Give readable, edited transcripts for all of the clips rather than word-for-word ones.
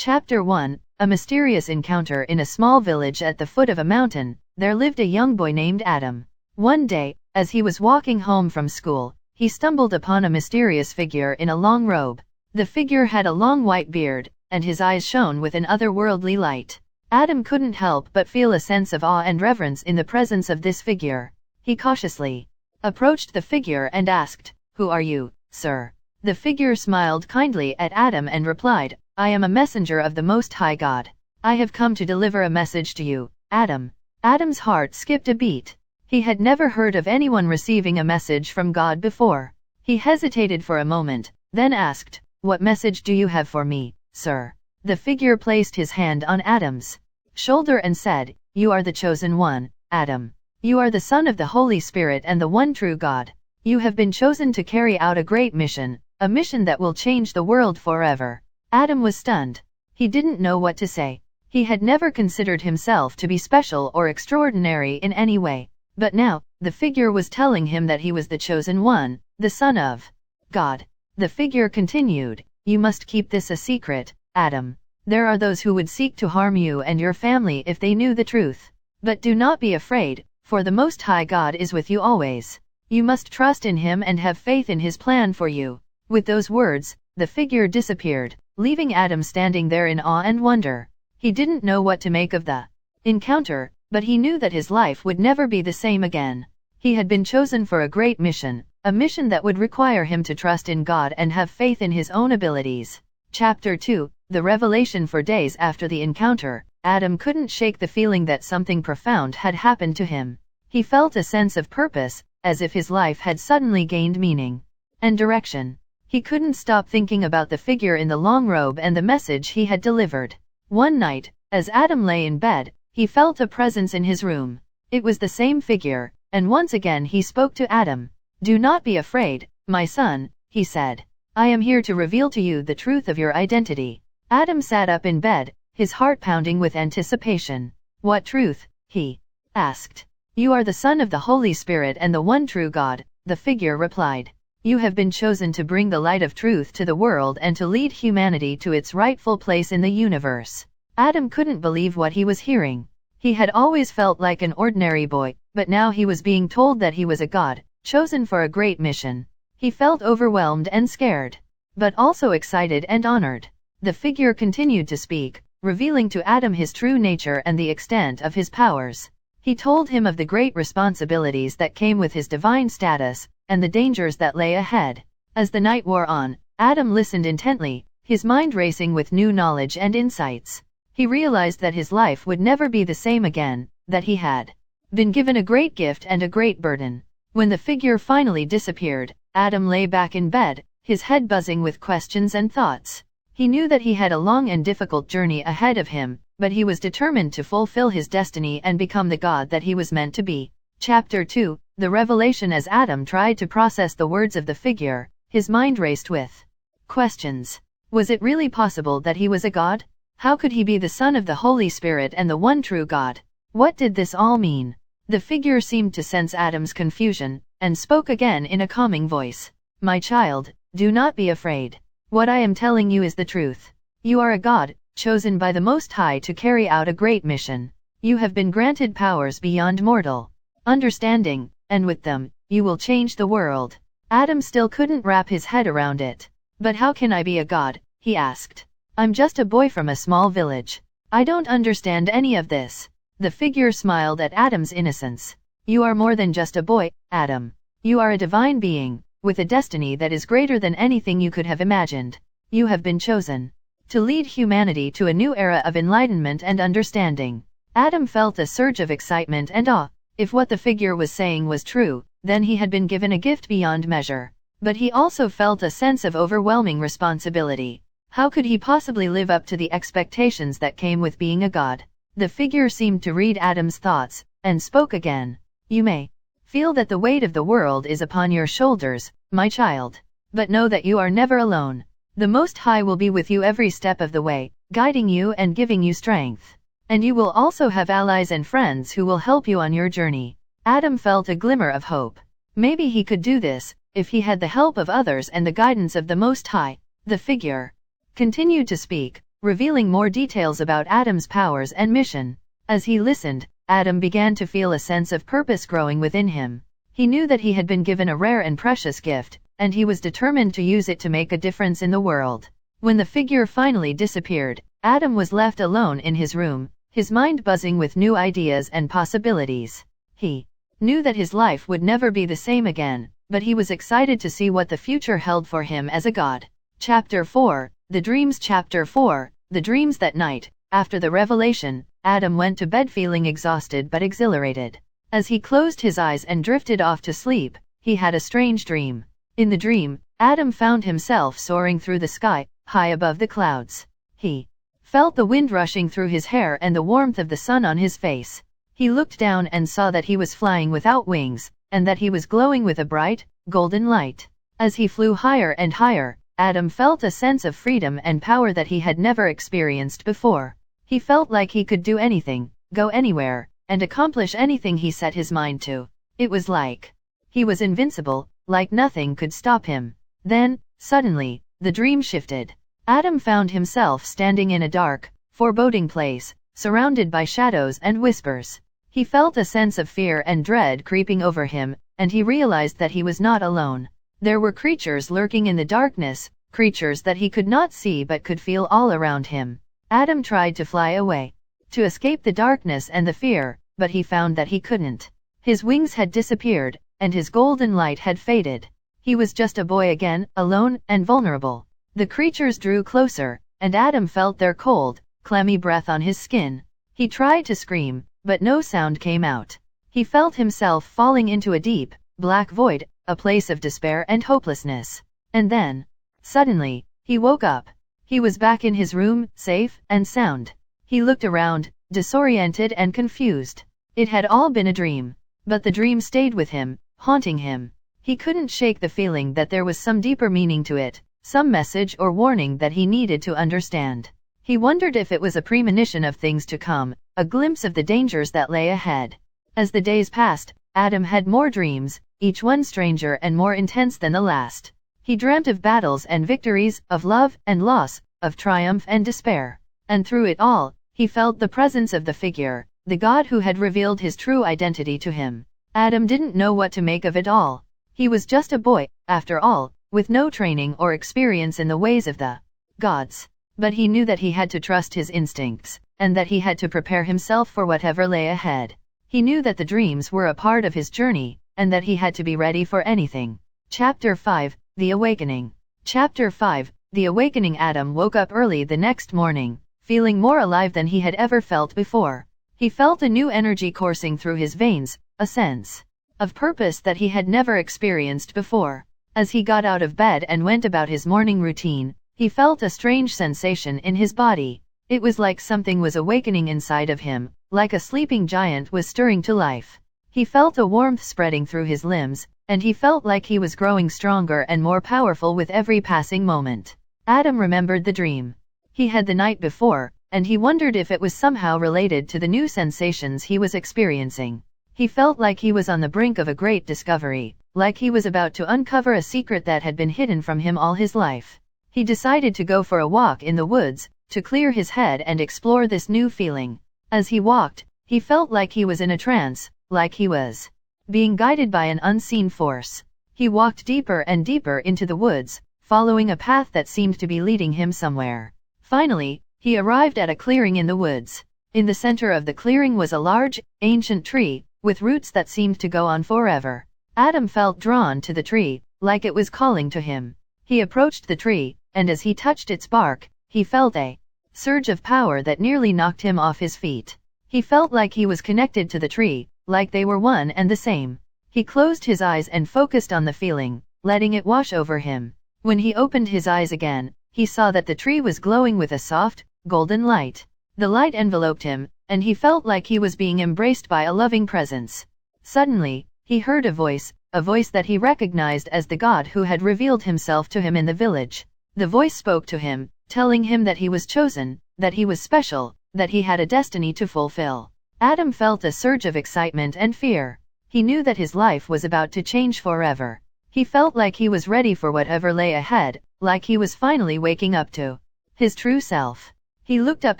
Chapter 1. A mysterious encounter. In a small village at the foot of a mountain, there lived a young boy named Adam. One day, as he was walking home from school, he stumbled upon a mysterious figure in a long robe. The figure had a long white beard, and his eyes shone with an otherworldly light. Adam couldn't help but feel a sense of awe and reverence in the presence of this figure. He cautiously approached the figure and asked, "Who are you, sir?" The figure smiled kindly at Adam and replied, "I am a messenger of the Most High God. I have come to deliver a message to you, Adam." Adam's heart skipped a beat. He had never heard of anyone receiving a message from God before. He hesitated for a moment, then asked, "What message do you have for me, sir?" The figure placed his hand on Adam's shoulder and said, "You are the chosen one, Adam. You are the son of the Holy Spirit and the one true God. You have been chosen to carry out a great mission, a mission that will change the world forever." Adam was stunned. He didn't know what to say. He had never considered himself to be special or extraordinary in any way. But now, the figure was telling him that he was the chosen one, the Son of God. The figure continued, "You must keep this a secret, Adam. There are those who would seek to harm you and your family if they knew the truth. But do not be afraid, for the Most High God is with you always. You must trust in Him and have faith in His plan for you." With those words, the figure disappeared, leaving Adam standing there in awe and wonder. He didn't know what to make of the encounter, but he knew that his life would never be the same again. He had been chosen for a great mission, a mission that would require him to trust in God and have faith in his own abilities. Chapter 2. The revelation. For days after the encounter, Adam couldn't shake the feeling that something profound had happened to him. He felt a sense of purpose, as if his life had suddenly gained meaning and direction. He couldn't stop thinking about the figure in the long robe and the message he had delivered. One night, as Adam lay in bed, he felt a presence in his room. It was the same figure, and once again he spoke to Adam. "Do not be afraid, my son," he said. "I am here to reveal to you the truth of your identity." Adam sat up in bed, his heart pounding with anticipation. "What truth?" he asked. "You are the Son of the Holy Spirit and the one true God," the figure replied. "You have been chosen to bring the light of truth to the world and to lead humanity to its rightful place in the universe." Adam couldn't believe what he was hearing. He had always felt like an ordinary boy, but now he was being told that he was a god, chosen for a great mission. He felt overwhelmed and scared, but also excited and honored. The figure continued to speak, revealing to Adam his true nature and the extent of his powers. He told him of the great responsibilities that came with his divine status, and the dangers that lay ahead. As the night wore on, Adam listened intently, his mind racing with new knowledge and insights. He realized that his life would never be the same again, that he had been given a great gift and a great burden. When the figure finally disappeared, Adam lay back in bed, his head buzzing with questions and thoughts. He knew that he had a long and difficult journey ahead of him, but he was determined to fulfill his destiny and become the God that he was meant to be. Chapter 2. The revelation. As Adam tried to process the words of the figure, his mind raced with questions. Was it really possible that he was a god? How could he be the Son of the Holy Spirit and the one true God? What did this all mean? The figure seemed to sense Adam's confusion, and spoke again in a calming voice. "My child, do not be afraid. What I am telling you is the truth. You are a god, chosen by the Most High to carry out a great mission. You have been granted powers beyond mortal understanding, and with them, you will change the world." Adam still couldn't wrap his head around it. "But how can I be a god?" he asked. "I'm just a boy from a small village. I don't understand any of this." The figure smiled at Adam's innocence. "You are more than just a boy, Adam. You are a divine being, with a destiny that is greater than anything you could have imagined. You have been chosen to lead humanity to a new era of enlightenment and understanding." Adam felt a surge of excitement and awe. If what the figure was saying was true, then he had been given a gift beyond measure. But he also felt a sense of overwhelming responsibility. How could he possibly live up to the expectations that came with being a god? The figure seemed to read Adam's thoughts, and spoke again. "You may feel that the weight of the world is upon your shoulders, my child. But know that you are never alone. The Most High will be with you every step of the way, guiding you and giving you strength. And you will also have allies and friends who will help you on your journey." Adam felt a glimmer of hope. Maybe he could do this, if he had the help of others and the guidance of the Most High. The figure continued to speak, revealing more details about Adam's powers and mission. As he listened, Adam began to feel a sense of purpose growing within him. He knew that he had been given a rare and precious gift, and he was determined to use it to make a difference in the world. When the figure finally disappeared, Adam was left alone in his room, his mind buzzing with new ideas and possibilities. He knew that his life would never be the same again, but he was excited to see what the future held for him as a god. Chapter 4, The Dreams. Chapter 4, The Dreams. That night, after the revelation, Adam went to bed feeling exhausted but exhilarated. As he closed his eyes and drifted off to sleep, he had a strange dream. In the dream, Adam found himself soaring through the sky, high above the clouds. He felt the wind rushing through his hair and the warmth of the sun on his face. He looked down and saw that he was flying without wings, and that he was glowing with a bright, golden light. As he flew higher and higher, Adam felt a sense of freedom and power that he had never experienced before. He felt like he could do anything, go anywhere, and accomplish anything he set his mind to. It was like he was invincible, like nothing could stop him. Then, suddenly, the dream shifted. Adam found himself standing in a dark, foreboding place, surrounded by shadows and whispers. He felt a sense of fear and dread creeping over him, and he realized that he was not alone. There were creatures lurking in the darkness, creatures that he could not see but could feel all around him. Adam tried to fly away, to escape the darkness and the fear, but he found that he couldn't. His wings had disappeared, and his golden light had faded. He was just a boy again, alone and vulnerable. The creatures drew closer, and Adam felt their cold, clammy breath on his skin. He tried to scream, but no sound came out. He felt himself falling into a deep, black void, a place of despair and hopelessness. And then, suddenly, he woke up. He was back in his room, safe and sound. He looked around, disoriented and confused. It had all been a dream. But the dream stayed with him, haunting him. He couldn't shake the feeling that there was some deeper meaning to it, some message or warning that he needed to understand. He wondered if it was a premonition of things to come, a glimpse of the dangers that lay ahead. As the days passed, Adam had more dreams, each one stranger and more intense than the last. He dreamt of battles and victories, of love and loss, of triumph and despair. And through it all, he felt the presence of the figure, the God who had revealed his true identity to him. Adam didn't know what to make of it all. He was just a boy, after all, with no training or experience in the ways of the gods. But he knew that he had to trust his instincts, and that he had to prepare himself for whatever lay ahead. He knew that the dreams were a part of his journey, and that he had to be ready for anything. Chapter 5, The Awakening. Chapter 5, The Awakening. Adam woke up early the next morning, feeling more alive than he had ever felt before. He felt a new energy coursing through his veins, a sense of purpose that he had never experienced before. As he got out of bed and went about his morning routine, he felt a strange sensation in his body. It was like something was awakening inside of him, like a sleeping giant was stirring to life. He felt a warmth spreading through his limbs, and he felt like he was growing stronger and more powerful with every passing moment. Adam remembered the dream he had the night before, and he wondered if it was somehow related to the new sensations he was experiencing. He felt like he was on the brink of a great discovery, like he was about to uncover a secret that had been hidden from him all his life. He decided to go for a walk in the woods, to clear his head and explore this new feeling. As he walked, he felt like he was in a trance, like he was being guided by an unseen force. He walked deeper and deeper into the woods, following a path that seemed to be leading him somewhere. Finally, he arrived at a clearing in the woods. In the center of the clearing was a large, ancient tree, with roots that seemed to go on forever. Adam felt drawn to the tree, like it was calling to him. He approached the tree, and as he touched its bark, he felt a surge of power that nearly knocked him off his feet. He felt like he was connected to the tree, like they were one and the same. He closed his eyes and focused on the feeling, letting it wash over him. When he opened his eyes again, he saw that the tree was glowing with a soft, golden light. The light enveloped him, and he felt like he was being embraced by a loving presence. Suddenly, he heard a voice that he recognized as the God who had revealed himself to him in the village. The voice spoke to him, telling him that he was chosen, that he was special, that he had a destiny to fulfill. Adam felt a surge of excitement and fear. He knew that his life was about to change forever. He felt like he was ready for whatever lay ahead, like he was finally waking up to his true self. He looked up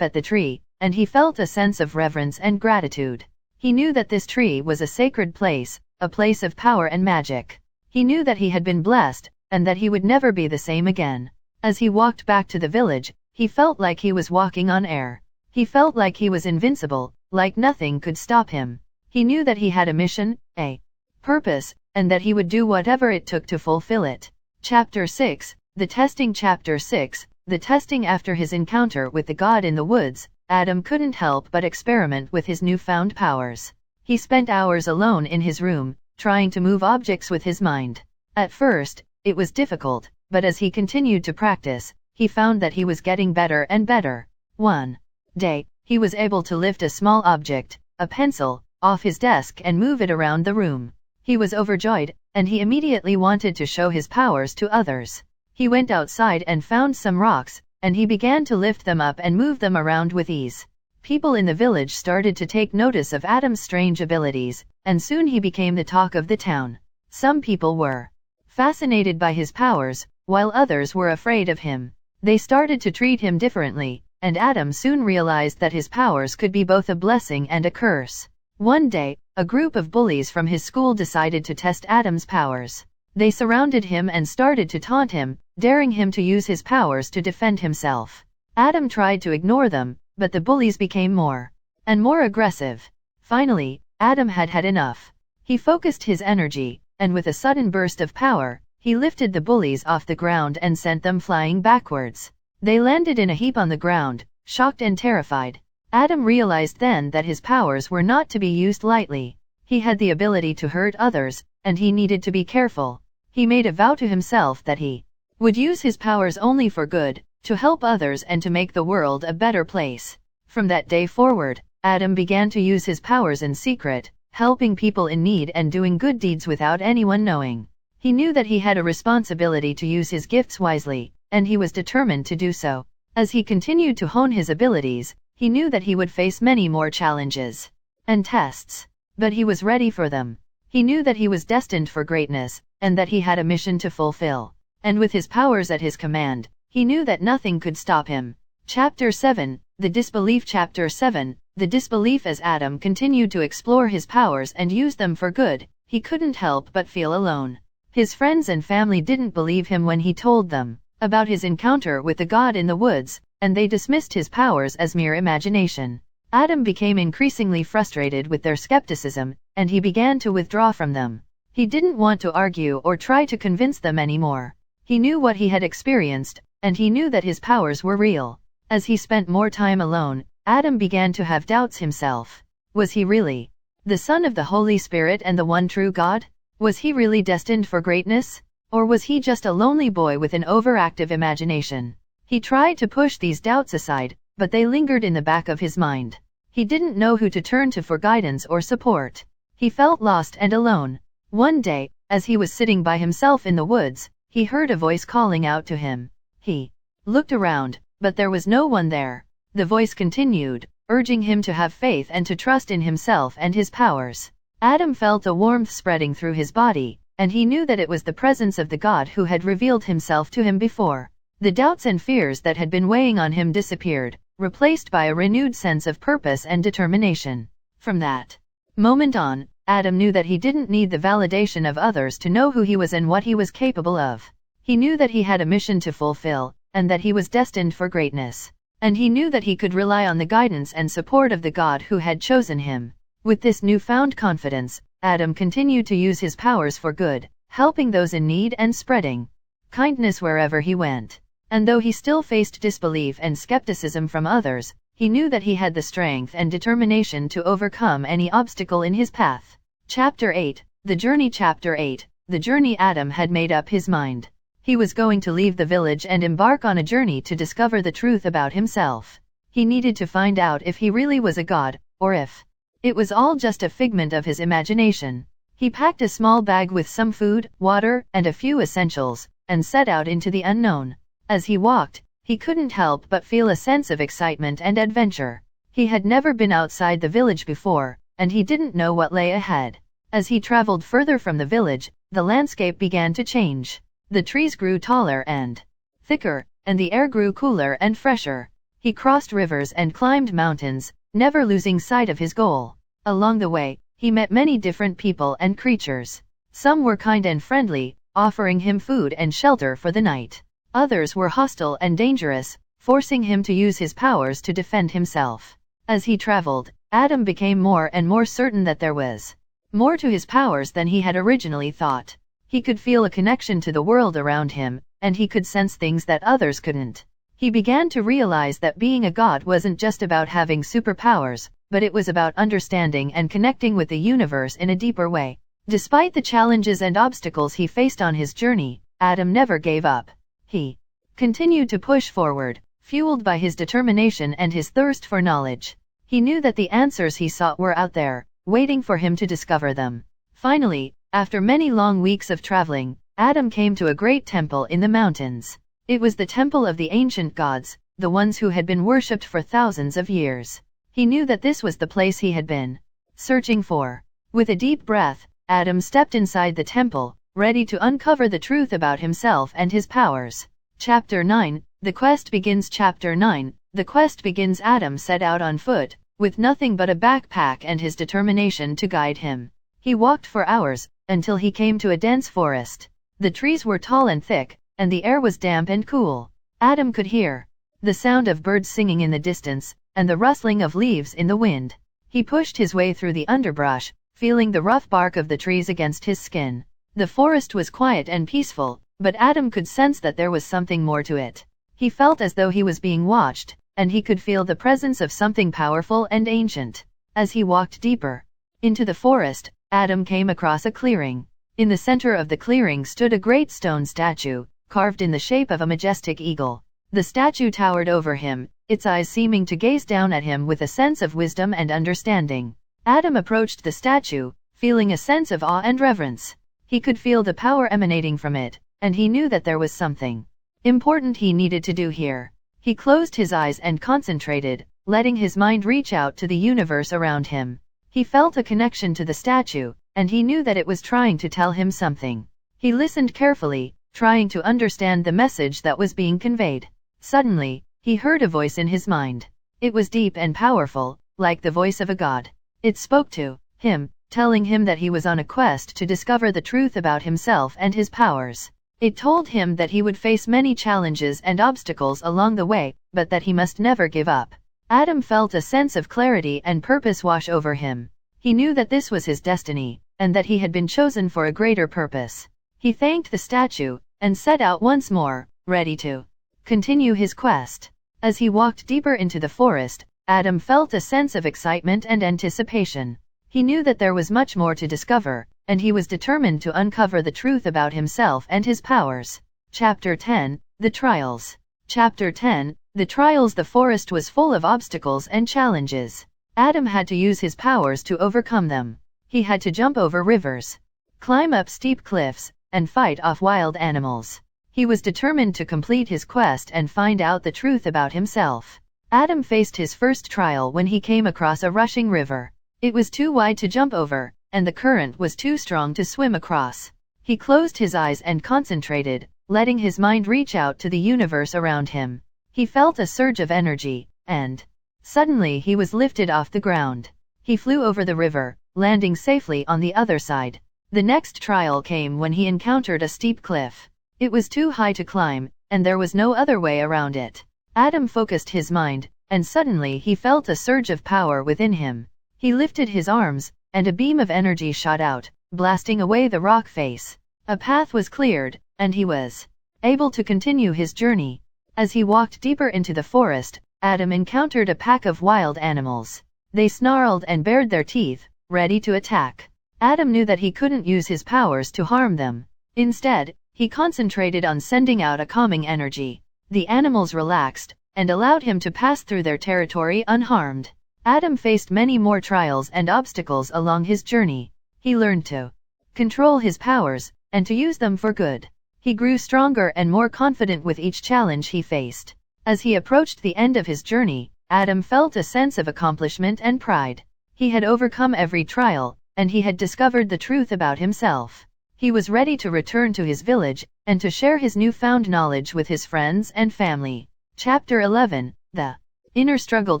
at the tree, and he felt a sense of reverence and gratitude. He knew that this tree was a sacred place, a place of power and magic. He knew that he had been blessed, and that he would never be the same again. As he walked back to the village, he felt like he was walking on air. He felt like he was invincible, like nothing could stop him. He knew that he had a mission, a purpose, and that he would do whatever it took to fulfill it. Chapter 6, The Testing. Chapter 6, The Testing. After his encounter with the god in the woods, Adam couldn't help but experiment with his newfound powers. He spent hours alone in his room, trying to move objects with his mind. At first, it was difficult, but as he continued to practice, he found that he was getting better and better. One day, he was able to lift a small object, a pencil, off his desk and move it around the room. He was overjoyed, and he immediately wanted to show his powers to others. He went outside and found some rocks, and he began to lift them up and move them around with ease. People in the village started to take notice of Adam's strange abilities, and soon he became the talk of the town. Some people were fascinated by his powers, while others were afraid of him. They started to treat him differently, and Adam soon realized that his powers could be both a blessing and a curse. One day, a group of bullies from his school decided to test Adam's powers. They surrounded him and started to taunt him, daring him to use his powers to defend himself. Adam tried to ignore them, but the bullies became more and more aggressive. Finally, Adam had had enough. He focused his energy, and with a sudden burst of power, he lifted the bullies off the ground and sent them flying backwards. They landed in a heap on the ground, shocked and terrified. Adam realized then that his powers were not to be used lightly. He had the ability to hurt others, and he needed to be careful. He made a vow to himself that he would use his powers only for good, to help others and to make the world a better place. From that day forward, Adam began to use his powers in secret, helping people in need and doing good deeds without anyone knowing. He knew that he had a responsibility to use his gifts wisely, and he was determined to do so. As he continued to hone his abilities, he knew that he would face many more challenges and tests, but he was ready for them. He knew that he was destined for greatness, and that he had a mission to fulfill. And with his powers at his command, he knew that nothing could stop him. Chapter 7, The Disbelief. Chapter 7, The Disbelief. As Adam continued to explore his powers and use them for good, he couldn't help but feel alone. His friends and family didn't believe him when he told them about his encounter with the god in the woods, and they dismissed his powers as mere imagination. Adam became increasingly frustrated with their skepticism, and he began to withdraw from them. He didn't want to argue or try to convince them anymore. He knew what he had experienced, and he knew that his powers were real. As he spent more time alone, Adam began to have doubts himself. Was he really the Son of the Holy Spirit and the one true God? Was he really destined for greatness? Or was he just a lonely boy with an overactive imagination? He tried to push these doubts aside, but they lingered in the back of his mind. He didn't know who to turn to for guidance or support. He felt lost and alone. One day, as he was sitting by himself in the woods, he heard a voice calling out to him. He looked around, but there was no one there. The voice continued, urging him to have faith and to trust in himself and his powers. Adam felt a warmth spreading through his body, and he knew that it was the presence of the God who had revealed himself to him before. The doubts and fears that had been weighing on him disappeared, replaced by a renewed sense of purpose and determination. From that moment on, Adam knew that he didn't need the validation of others to know who he was and what he was capable of. He knew that he had a mission to fulfill, and that he was destined for greatness. And he knew that he could rely on the guidance and support of the God who had chosen him. With this newfound confidence, Adam continued to use his powers for good, helping those in need and spreading kindness wherever he went. And though he still faced disbelief and skepticism from others, he knew that he had the strength and determination to overcome any obstacle in his path. Chapter 8, The Journey. Chapter 8, The Journey. Adam had made up his mind. He was going to leave the village and embark on a journey to discover the truth about himself. He needed to find out if he really was a god, or if it was all just a figment of his imagination. He packed a small bag with some food, water, and a few essentials, and set out into the unknown. As he walked, he couldn't help but feel a sense of excitement and adventure. He had never been outside the village before, and he didn't know what lay ahead. As he traveled further from the village, the landscape began to change. The trees grew taller and thicker, and the air grew cooler and fresher. He crossed rivers and climbed mountains, never losing sight of his goal. Along the way, he met many different people and creatures. Some were kind and friendly, offering him food and shelter for the night. Others were hostile and dangerous, forcing him to use his powers to defend himself. As he traveled, Adam became more and more certain that there was more to his powers than he had originally thought. He could feel a connection to the world around him, and he could sense things that others couldn't. He began to realize that being a god wasn't just about having superpowers, but it was about understanding and connecting with the universe in a deeper way. Despite the challenges and obstacles he faced on his journey, Adam never gave up. He continued to push forward, fueled by his determination and his thirst for knowledge. He knew that the answers he sought were out there, waiting for him to discover them. Finally, after many long weeks of traveling, Adam came to a great temple in the mountains. It was the temple of the ancient gods, the ones who had been worshipped for thousands of years. He knew that this was the place he had been searching for. With a deep breath, Adam stepped inside the temple, ready to uncover the truth about himself and his powers. Chapter 9, The Quest Begins. Chapter 9, The Quest Begins. Adam set out on foot, with nothing but a backpack and his determination to guide him. He walked for hours, until he came to a dense forest. The trees were tall and thick, and the air was damp and cool. Adam could hear the sound of birds singing in the distance, and the rustling of leaves in the wind. He pushed his way through the underbrush, feeling the rough bark of the trees against his skin. The forest was quiet and peaceful, but Adam could sense that there was something more to it. He felt as though he was being watched, and he could feel the presence of something powerful and ancient. As he walked deeper into the forest, Adam came across a clearing. In the center of the clearing stood a great stone statue, carved in the shape of a majestic eagle. The statue towered over him, its eyes seeming to gaze down at him with a sense of wisdom and understanding. Adam approached the statue, feeling a sense of awe and reverence. He could feel the power emanating from it, and he knew that there was something important he needed to do here. He closed his eyes and concentrated, letting his mind reach out to the universe around him. He felt a connection to the statue, and he knew that it was trying to tell him something. He listened carefully, trying to understand the message that was being conveyed. Suddenly, he heard a voice in his mind. It was deep and powerful, like the voice of a god. It spoke to him, telling him that he was on a quest to discover the truth about himself and his powers. It told him that he would face many challenges and obstacles along the way, but that he must never give up. Adam felt a sense of clarity and purpose wash over him. He knew that this was his destiny, and that he had been chosen for a greater purpose. He thanked the statue, and set out once more, ready to continue his quest. As he walked deeper into the forest, Adam felt a sense of excitement and anticipation. He knew that there was much more to discover, and he was determined to uncover the truth about himself and his powers. Chapter 10, The Trials. Chapter 10, The Trials. The forest was full of obstacles and challenges. Adam had to use his powers to overcome them. He had to jump over rivers, climb up steep cliffs, and fight off wild animals. He was determined to complete his quest and find out the truth about himself. Adam faced his first trial when he came across a rushing river. It was too wide to jump over, and the current was too strong to swim across. He closed his eyes and concentrated, letting his mind reach out to the universe around him. He felt a surge of energy, and suddenly he was lifted off the ground. He flew over the river, landing safely on the other side. The next trial came when he encountered a steep cliff. It was too high to climb, and there was no other way around it. Adam focused his mind, and suddenly he felt a surge of power within him. He lifted his arms, and a beam of energy shot out, blasting away the rock face. A path was cleared, and he was able to continue his journey. As he walked deeper into the forest, Adam encountered a pack of wild animals. They snarled and bared their teeth, ready to attack. Adam knew that he couldn't use his powers to harm them. Instead, he concentrated on sending out a calming energy. The animals relaxed, and allowed him to pass through their territory unharmed. Adam faced many more trials and obstacles along his journey. He learned to control his powers, and to use them for good. He grew stronger and more confident with each challenge he faced. As he approached the end of his journey, Adam felt a sense of accomplishment and pride. He had overcome every trial, and he had discovered the truth about himself. He was ready to return to his village, and to share his newfound knowledge with his friends and family. Chapter 11, The Inner Struggle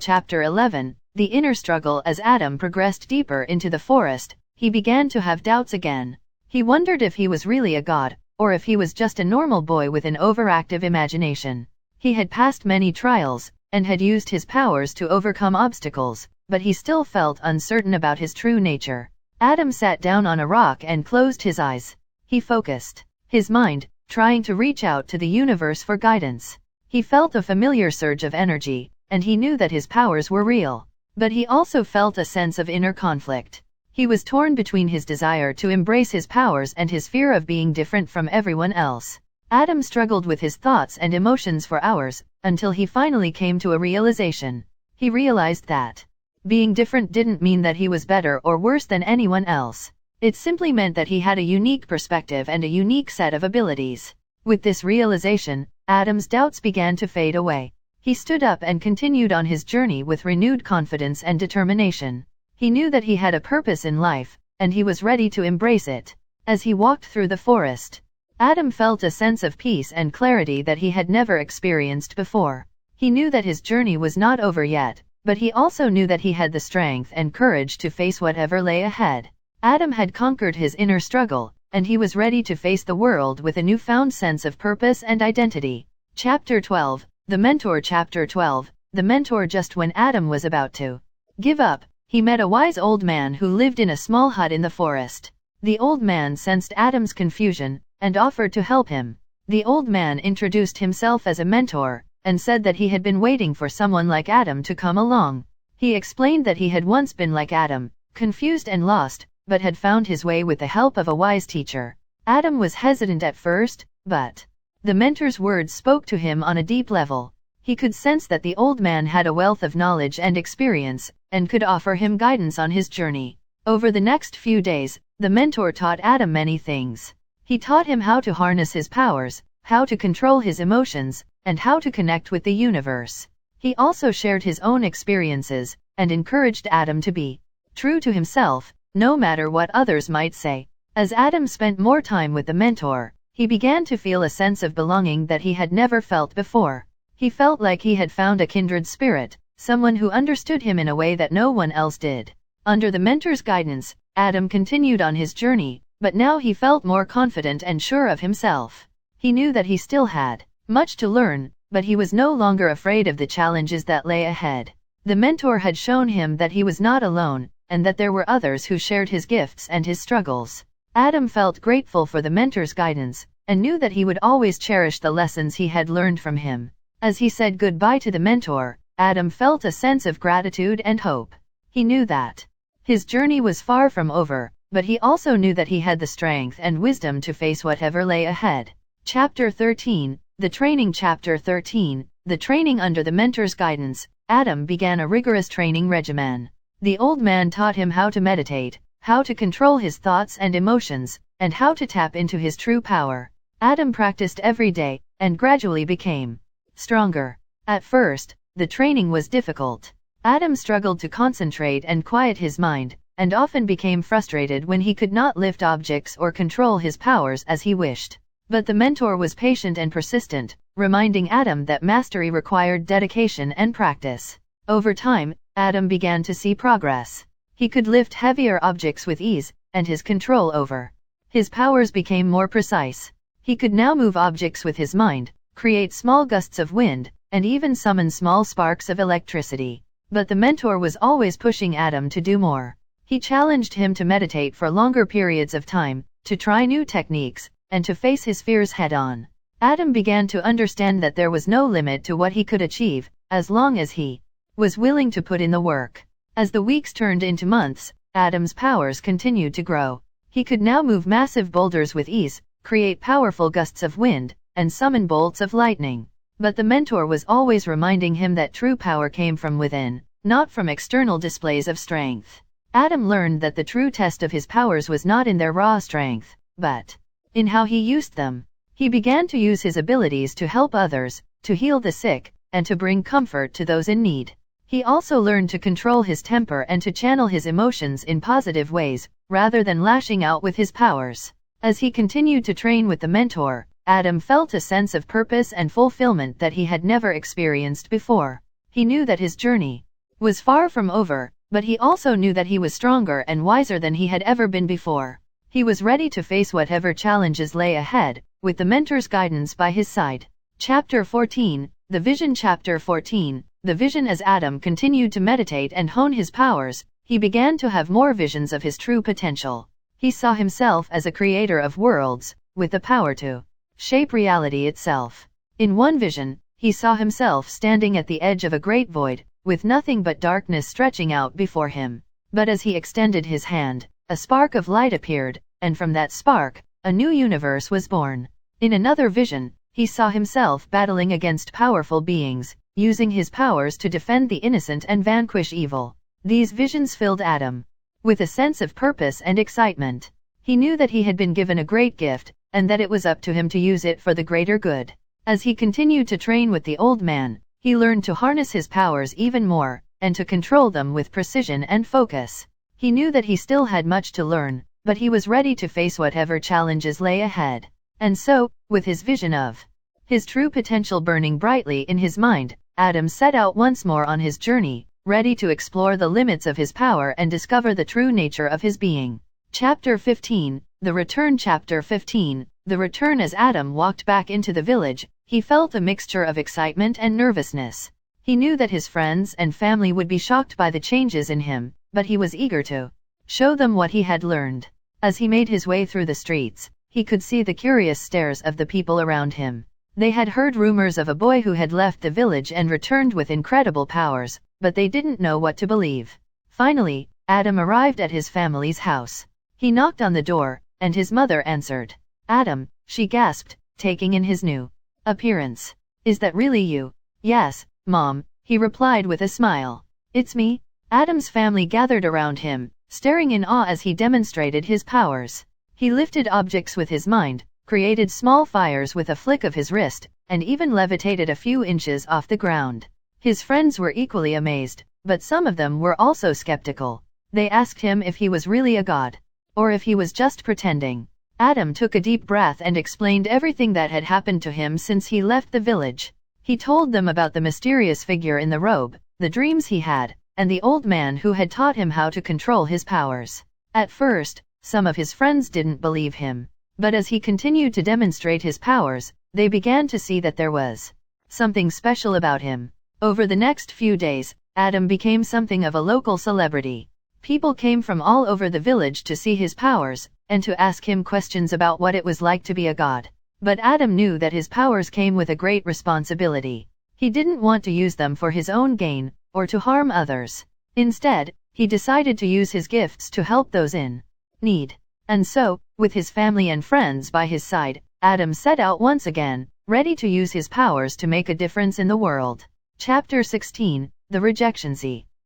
Chapter 11. The inner struggle. As Adam progressed deeper into the forest, he began to have doubts again. He wondered if he was really a god, or if he was just a normal boy with an overactive imagination. He had passed many trials, and had used his powers to overcome obstacles, but he still felt uncertain about his true nature. Adam sat down on a rock and closed his eyes. He focused his mind, trying to reach out to the universe for guidance. He felt a familiar surge of energy, and he knew that his powers were real. But he also felt a sense of inner conflict. He was torn between his desire to embrace his powers and his fear of being different from everyone else. Adam struggled with his thoughts and emotions for hours, until he finally came to a realization. He realized that being different didn't mean that he was better or worse than anyone else. It simply meant that he had a unique perspective and a unique set of abilities. With this realization, Adam's doubts began to fade away. He stood up and continued on his journey with renewed confidence and determination. He knew that he had a purpose in life, and he was ready to embrace it. As he walked through the forest, Adam felt a sense of peace and clarity that he had never experienced before. He knew that his journey was not over yet, but he also knew that he had the strength and courage to face whatever lay ahead. Adam had conquered his inner struggle, and he was ready to face the world with a newfound sense of purpose and identity. Chapter 12. The Mentor. Chapter 12. The Mentor. Just when Adam was about to give up, he met a wise old man who lived in a small hut in the forest. The old man sensed Adam's confusion, and offered to help him. The old man introduced himself as a mentor, and said that he had been waiting for someone like Adam to come along. He explained that he had once been like Adam, confused and lost, but had found his way with the help of a wise teacher. Adam was hesitant at first, but the mentor's words spoke to him on a deep level. He could sense that the old man had a wealth of knowledge and experience, and could offer him guidance on his journey. Over the next few days, the mentor taught Adam many things. He taught him how to harness his powers, how to control his emotions, and how to connect with the universe. He also shared his own experiences, and encouraged Adam to be true to himself, no matter what others might say. As Adam spent more time with the mentor, he began to feel a sense of belonging that he had never felt before. He felt like he had found a kindred spirit, someone who understood him in a way that no one else did. Under the mentor's guidance, Adam continued on his journey, but now he felt more confident and sure of himself. He knew that he still had much to learn, but he was no longer afraid of the challenges that lay ahead. The mentor had shown him that he was not alone, and that there were others who shared his gifts and his struggles. Adam felt grateful for the mentor's guidance, and knew that he would always cherish the lessons he had learned from him. As he said goodbye to the mentor, Adam felt a sense of gratitude and hope. He knew that his journey was far from over, but he also knew that he had the strength and wisdom to face whatever lay ahead. Chapter 13. The Training. Chapter 13. The Training. Under the mentor's guidance, Adam began a rigorous training regimen. The old man taught him how to meditate, how to control his thoughts and emotions, and how to tap into his true power. Adam practiced every day, and gradually became stronger. At first, the training was difficult. Adam struggled to concentrate and quiet his mind, and often became frustrated when he could not lift objects or control his powers as he wished. But the mentor was patient and persistent, reminding Adam that mastery required dedication and practice. Over time, Adam began to see progress. He could lift heavier objects with ease, and his control over his powers became more precise. He could now move objects with his mind, create small gusts of wind, and even summon small sparks of electricity. But the mentor was always pushing Adam to do more. He challenged him to meditate for longer periods of time, to try new techniques, and to face his fears head-on. Adam began to understand that there was no limit to what he could achieve, as long as he was willing to put in the work. As the weeks turned into months, Adam's powers continued to grow. He could now move massive boulders with ease, create powerful gusts of wind, and summon bolts of lightning. But the mentor was always reminding him that true power came from within, not from external displays of strength. Adam learned that the true test of his powers was not in their raw strength, but in how he used them. He began to use his abilities to help others, to heal the sick, and to bring comfort to those in need. He also learned to control his temper and to channel his emotions in positive ways, rather than lashing out with his powers. As he continued to train with the mentor, Adam felt a sense of purpose and fulfillment that he had never experienced before. He knew that his journey was far from over, but he also knew that he was stronger and wiser than he had ever been before. He was ready to face whatever challenges lay ahead, with the mentor's guidance by his side. Chapter 14, The Vision. Chapter 14, The Vision. As Adam continued to meditate and hone his powers, he began to have more visions of his true potential. He saw himself as a creator of worlds, with the power to shape reality itself. In one vision, he saw himself standing at the edge of a great void, with nothing but darkness stretching out before him. But as he extended his hand, a spark of light appeared, and from that spark, a new universe was born. In another vision, he saw himself battling against powerful beings, using his powers to defend the innocent and vanquish evil. These visions filled Adam with a sense of purpose and excitement. He knew that he had been given a great gift, and that it was up to him to use it for the greater good. As he continued to train with the old man, he learned to harness his powers even more, and to control them with precision and focus. He knew that he still had much to learn, but he was ready to face whatever challenges lay ahead. And so, with his vision of his true potential burning brightly in his mind, Adam set out once more on his journey, ready to explore the limits of his power and discover the true nature of his being. Chapter 15, The Return. Chapter 15, The Return. As Adam walked back into the village, he felt a mixture of excitement and nervousness. He knew that his friends and family would be shocked by the changes in him, but he was eager to show them what he had learned. As he made his way through the streets, he could see the curious stares of the people around him. They had heard rumors of a boy who had left the village and returned with incredible powers, but they didn't know what to believe. Finally, Adam arrived at his family's house. He knocked on the door, and his mother answered. "Adam," she gasped, taking in his new appearance. "Is that really you?" "Yes, Mom," he replied with a smile. "It's me." Adam's family gathered around him, staring in awe as he demonstrated his powers. He lifted objects with his mind, created small fires with a flick of his wrist, and even levitated a few inches off the ground. His friends were equally amazed, but some of them were also skeptical. They asked him if he was really a god, or if he was just pretending. Adam took a deep breath and explained everything that had happened to him since he left the village. He told them about the mysterious figure in the robe, the dreams he had, and the old man who had taught him how to control his powers. At first, some of his friends didn't believe him, but as he continued to demonstrate his powers, they began to see that there was something special about him. Over the next few days, Adam became something of a local celebrity. People came from all over the village to see his powers, and to ask him questions about what it was like to be a god. But Adam knew that his powers came with a great responsibility. He didn't want to use them for his own gain, or to harm others. Instead, he decided to use his gifts to help those in need. And so, with his family and friends by his side, Adam set out once again, ready to use his powers to make a difference in the world. Chapter 16, The Rejection.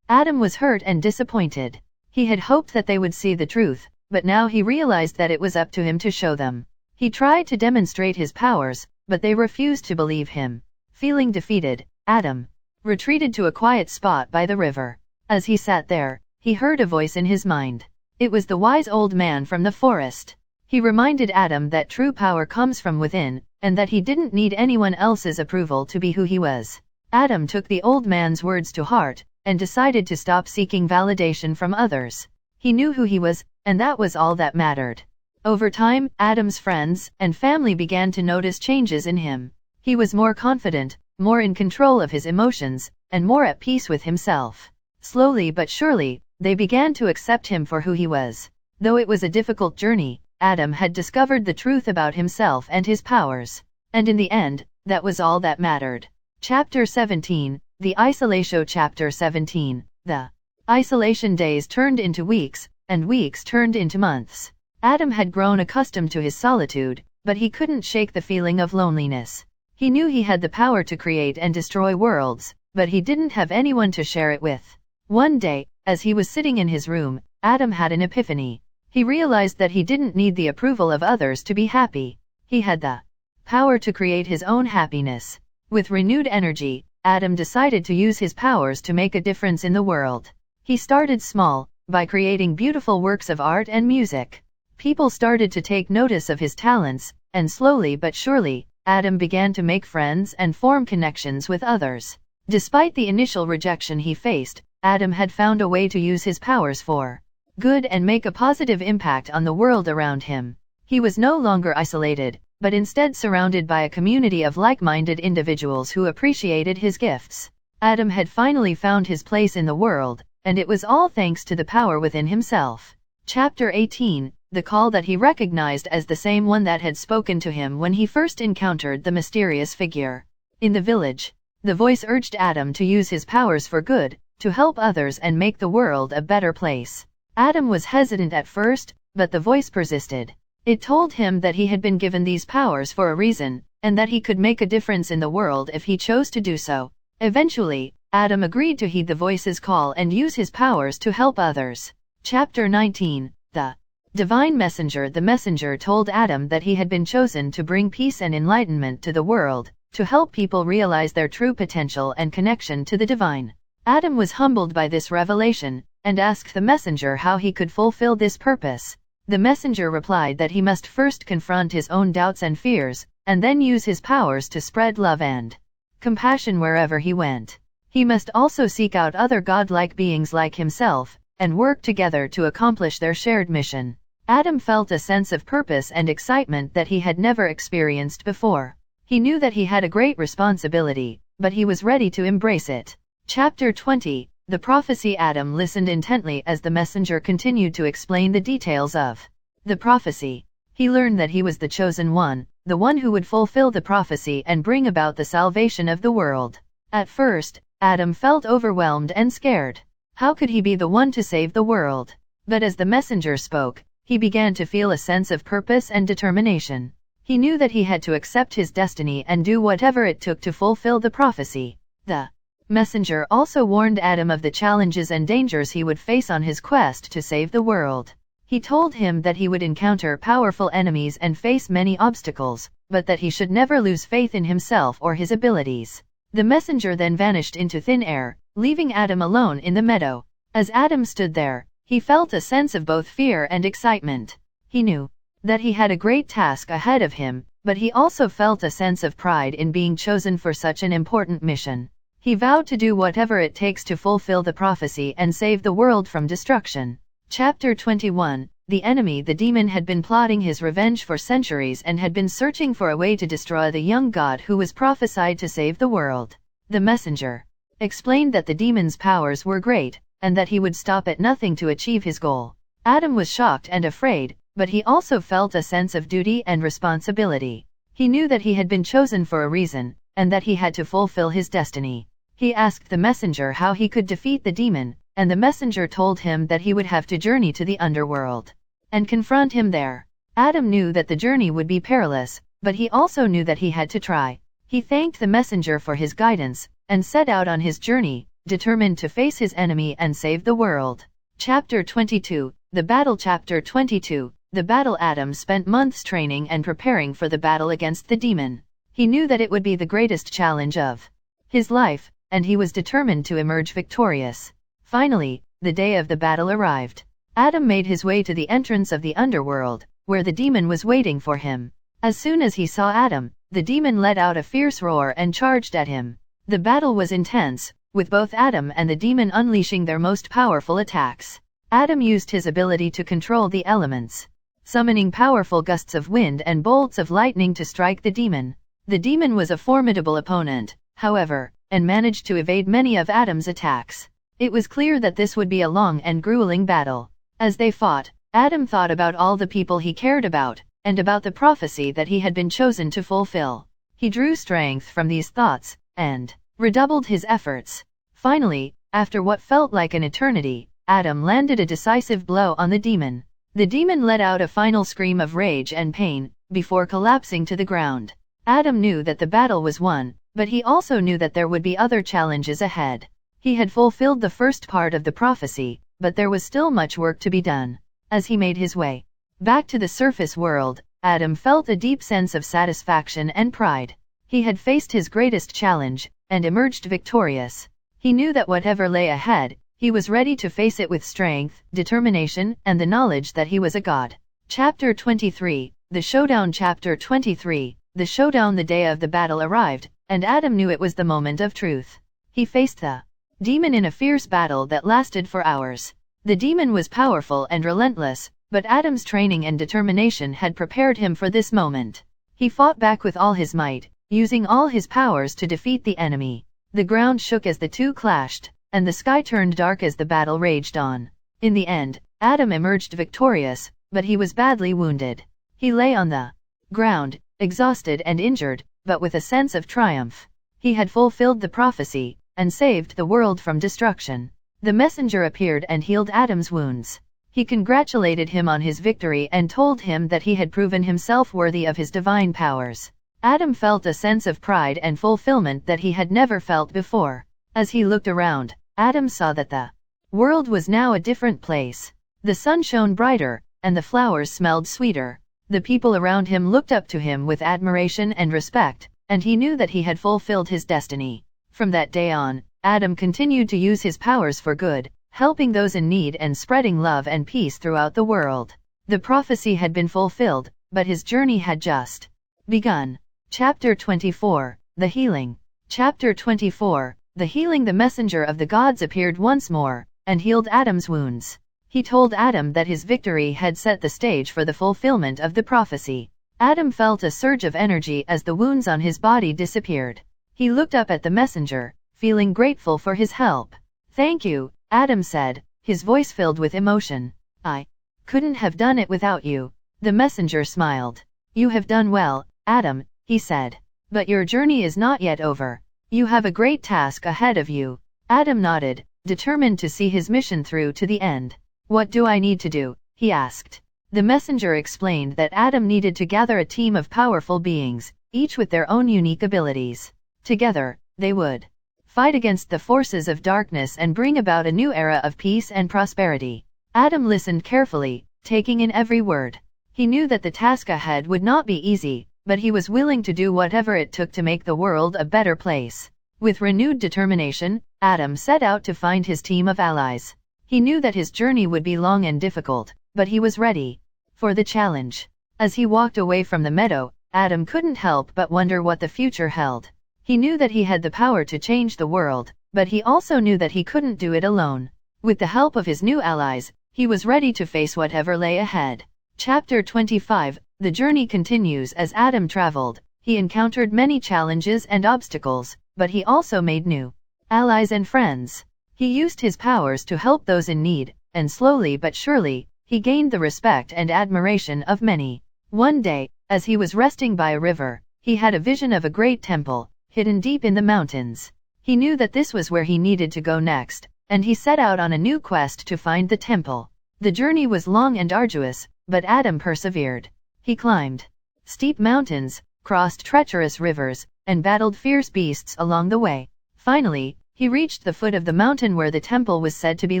Adam was hurt and disappointed. He had hoped that they would see the truth, but now he realized that it was up to him to show them. He tried to demonstrate his powers, but they refused to believe him. Feeling defeated, Adam retreated to a quiet spot by the river. As he sat there, he heard a voice in his mind. It was the wise old man from the forest. He reminded Adam that true power comes from within, and that he didn't need anyone else's approval to be who he was. Adam took the old man's words to heart, and decided to stop seeking validation from others. He knew who he was, and that was all that mattered. Over time, Adam's friends and family began to notice changes in him. He was more confident, more in control of his emotions, and more at peace with himself. Slowly but surely, they began to accept him for who he was. Though it was a difficult journey, Adam had discovered the truth about himself and his powers. And in the end, that was all that mattered. Chapter 17, The Isolation. Chapter 17, The isolation. Days turned into weeks, and weeks turned into months. Adam had grown accustomed to his solitude, but he couldn't shake the feeling of loneliness. He knew he had the power to create and destroy worlds, but he didn't have anyone to share it with. One day, as he was sitting in his room, Adam had an epiphany. He realized that he didn't need the approval of others to be happy. He had the power to create his own happiness. With renewed energy, Adam decided to use his powers to make a difference in the world. He started small, by creating beautiful works of art and music. People started to take notice of his talents, and slowly but surely, Adam began to make friends and form connections with others. Despite the initial rejection he faced, Adam had found a way to use his powers for good and make a positive impact on the world around him. He was no longer isolated, but instead surrounded by a community of like-minded individuals who appreciated his gifts. Adam had finally found his place in the world, and it was all thanks to the power within himself. Chapter 18, the call that he recognized as the same one that had spoken to him when he first encountered the mysterious figure. In the village, the voice urged Adam to use his powers for good, to help others and make the world a better place. Adam was hesitant at first, but the voice persisted. It told him that he had been given these powers for a reason, and that he could make a difference in the world if he chose to do so. Eventually, Adam agreed to heed the voice's call and use his powers to help others. Chapter 19, the Divine Messenger. The messenger told Adam that he had been chosen to bring peace and enlightenment to the world, to help people realize their true potential and connection to the divine. Adam was humbled by this revelation, and asked the messenger how he could fulfill this purpose. The messenger replied that he must first confront his own doubts and fears, and then use his powers to spread love and compassion wherever he went. He must also seek out other godlike beings like himself, and work together to accomplish their shared mission. Adam felt a sense of purpose and excitement that he had never experienced before. He knew that he had a great responsibility, but he was ready to embrace it. Chapter 20, the Prophecy. Adam listened intently as the messenger continued to explain the details of the prophecy. He learned that he was the chosen one, the one who would fulfill the prophecy and bring about the salvation of the world. At first, Adam felt overwhelmed and scared. How could he be the one to save the world? But as the messenger spoke, he began to feel a sense of purpose and determination. He knew that he had to accept his destiny and do whatever it took to fulfill the prophecy. The messenger also warned Adam of the challenges and dangers he would face on his quest to save the world. He told him that he would encounter powerful enemies and face many obstacles, but that he should never lose faith in himself or his abilities. The messenger then vanished into thin air, leaving Adam alone in the meadow. As Adam stood there, he felt a sense of both fear and excitement. He knew that he had a great task ahead of him, but he also felt a sense of pride in being chosen for such an important mission. He vowed to do whatever it takes to fulfill the prophecy and save the world from destruction. Chapter 21, the enemy. The demon had been plotting his revenge for centuries and had been searching for a way to destroy the young god who was prophesied to save the world. The messenger explained that the demon's powers were great, and that he would stop at nothing to achieve his goal. Adam was shocked and afraid, but he also felt a sense of duty and responsibility. He knew that he had been chosen for a reason, and that he had to fulfill his destiny. He asked the messenger how he could defeat the demon, and the messenger told him that he would have to journey to the underworld and confront him there. Adam knew that the journey would be perilous, but he also knew that he had to try. He thanked the messenger for his guidance, and set out on his journey, determined to face his enemy and save the world. Chapter 22, the Battle. Chapter 22, the Battle. Adam spent months training and preparing for the battle against the demon. He knew that it would be the greatest challenge of his life, and he was determined to emerge victorious. Finally, the day of the battle arrived. Adam made his way to the entrance of the underworld, where the demon was waiting for him. As soon as he saw Adam, the demon let out a fierce roar and charged at him. The battle was intense, with both Adam and the demon unleashing their most powerful attacks. Adam used his ability to control the elements, summoning powerful gusts of wind and bolts of lightning to strike the demon. The demon was a formidable opponent, however, and managed to evade many of Adam's attacks. It was clear that this would be a long and grueling battle. As they fought, Adam thought about all the people he cared about, and about the prophecy that he had been chosen to fulfill. He drew strength from these thoughts, and redoubled his efforts. Finally, after what felt like an eternity, Adam landed a decisive blow on the demon. The demon let out a final scream of rage and pain, before collapsing to the ground. Adam knew that the battle was won, but he also knew that there would be other challenges ahead. He had fulfilled the first part of the prophecy, but there was still much work to be done. As he made his way back to the surface world, Adam felt a deep sense of satisfaction and pride. He had faced his greatest challenge, and emerged victorious. He knew that whatever lay ahead, he was ready to face it with strength, determination, and the knowledge that he was a god. Chapter 23, the Showdown. Chapter 23, the Showdown. The day of the battle arrived, and Adam knew it was the moment of truth. He faced the demon in a fierce battle that lasted for hours. The demon was powerful and relentless, but Adam's training and determination had prepared him for this moment. He fought back with all his might, using all his powers to defeat the enemy. The ground shook as the two clashed, and the sky turned dark as the battle raged on. In the end, Adam emerged victorious, but he was badly wounded. He lay on the ground, exhausted and injured, but with a sense of triumph. He had fulfilled the prophecy, and saved the world from destruction. The messenger appeared and healed Adam's wounds. He congratulated him on his victory and told him that he had proven himself worthy of his divine powers. Adam felt a sense of pride and fulfillment that he had never felt before. As he looked around, Adam saw that the world was now a different place. The sun shone brighter, and the flowers smelled sweeter. The people around him looked up to him with admiration and respect, and he knew that he had fulfilled his destiny. From that day on, Adam continued to use his powers for good, helping those in need and spreading love and peace throughout the world. The prophecy had been fulfilled, but his journey had just begun. Chapter 24, The Healing. Chapter 24, The Healing. The messenger of the gods appeared once more, and healed Adam's wounds. He told Adam that his victory had set the stage for the fulfillment of the prophecy. Adam felt a surge of energy as the wounds on his body disappeared. He looked up at the messenger, feeling grateful for his help. "Thank you," Adam said, his voice filled with emotion. "I couldn't have done it without you." The messenger smiled. "You have done well, Adam," he said. "But your journey is not yet over. You have a great task ahead of you." Adam nodded, determined to see his mission through to the end. "What do I need to do?" he asked. The messenger explained that Adam needed to gather a team of powerful beings, each with their own unique abilities. Together, they would fight against the forces of darkness and bring about a new era of peace and prosperity. Adam listened carefully, taking in every word. He knew that the task ahead would not be easy, but he was willing to do whatever it took to make the world a better place. With renewed determination, Adam set out to find his team of allies. He knew that his journey would be long and difficult, but he was ready for the challenge. As he walked away from the meadow, Adam couldn't help but wonder what the future held. He knew that he had the power to change the world, but he also knew that he couldn't do it alone. With the help of his new allies, he was ready to face whatever lay ahead. Chapter 25, The journey continues. As Adam traveled, he encountered many challenges and obstacles, but he also made new allies and friends. He used his powers to help those in need, and slowly but surely, he gained the respect and admiration of many. One day, as he was resting by a river, he had a vision of a great temple, hidden deep in the mountains. He knew that this was where he needed to go next, and he set out on a new quest to find the temple. The journey was long and arduous, but Adam persevered. He climbed steep mountains, crossed treacherous rivers, and battled fierce beasts along the way. Finally, he reached the foot of the mountain where the temple was said to be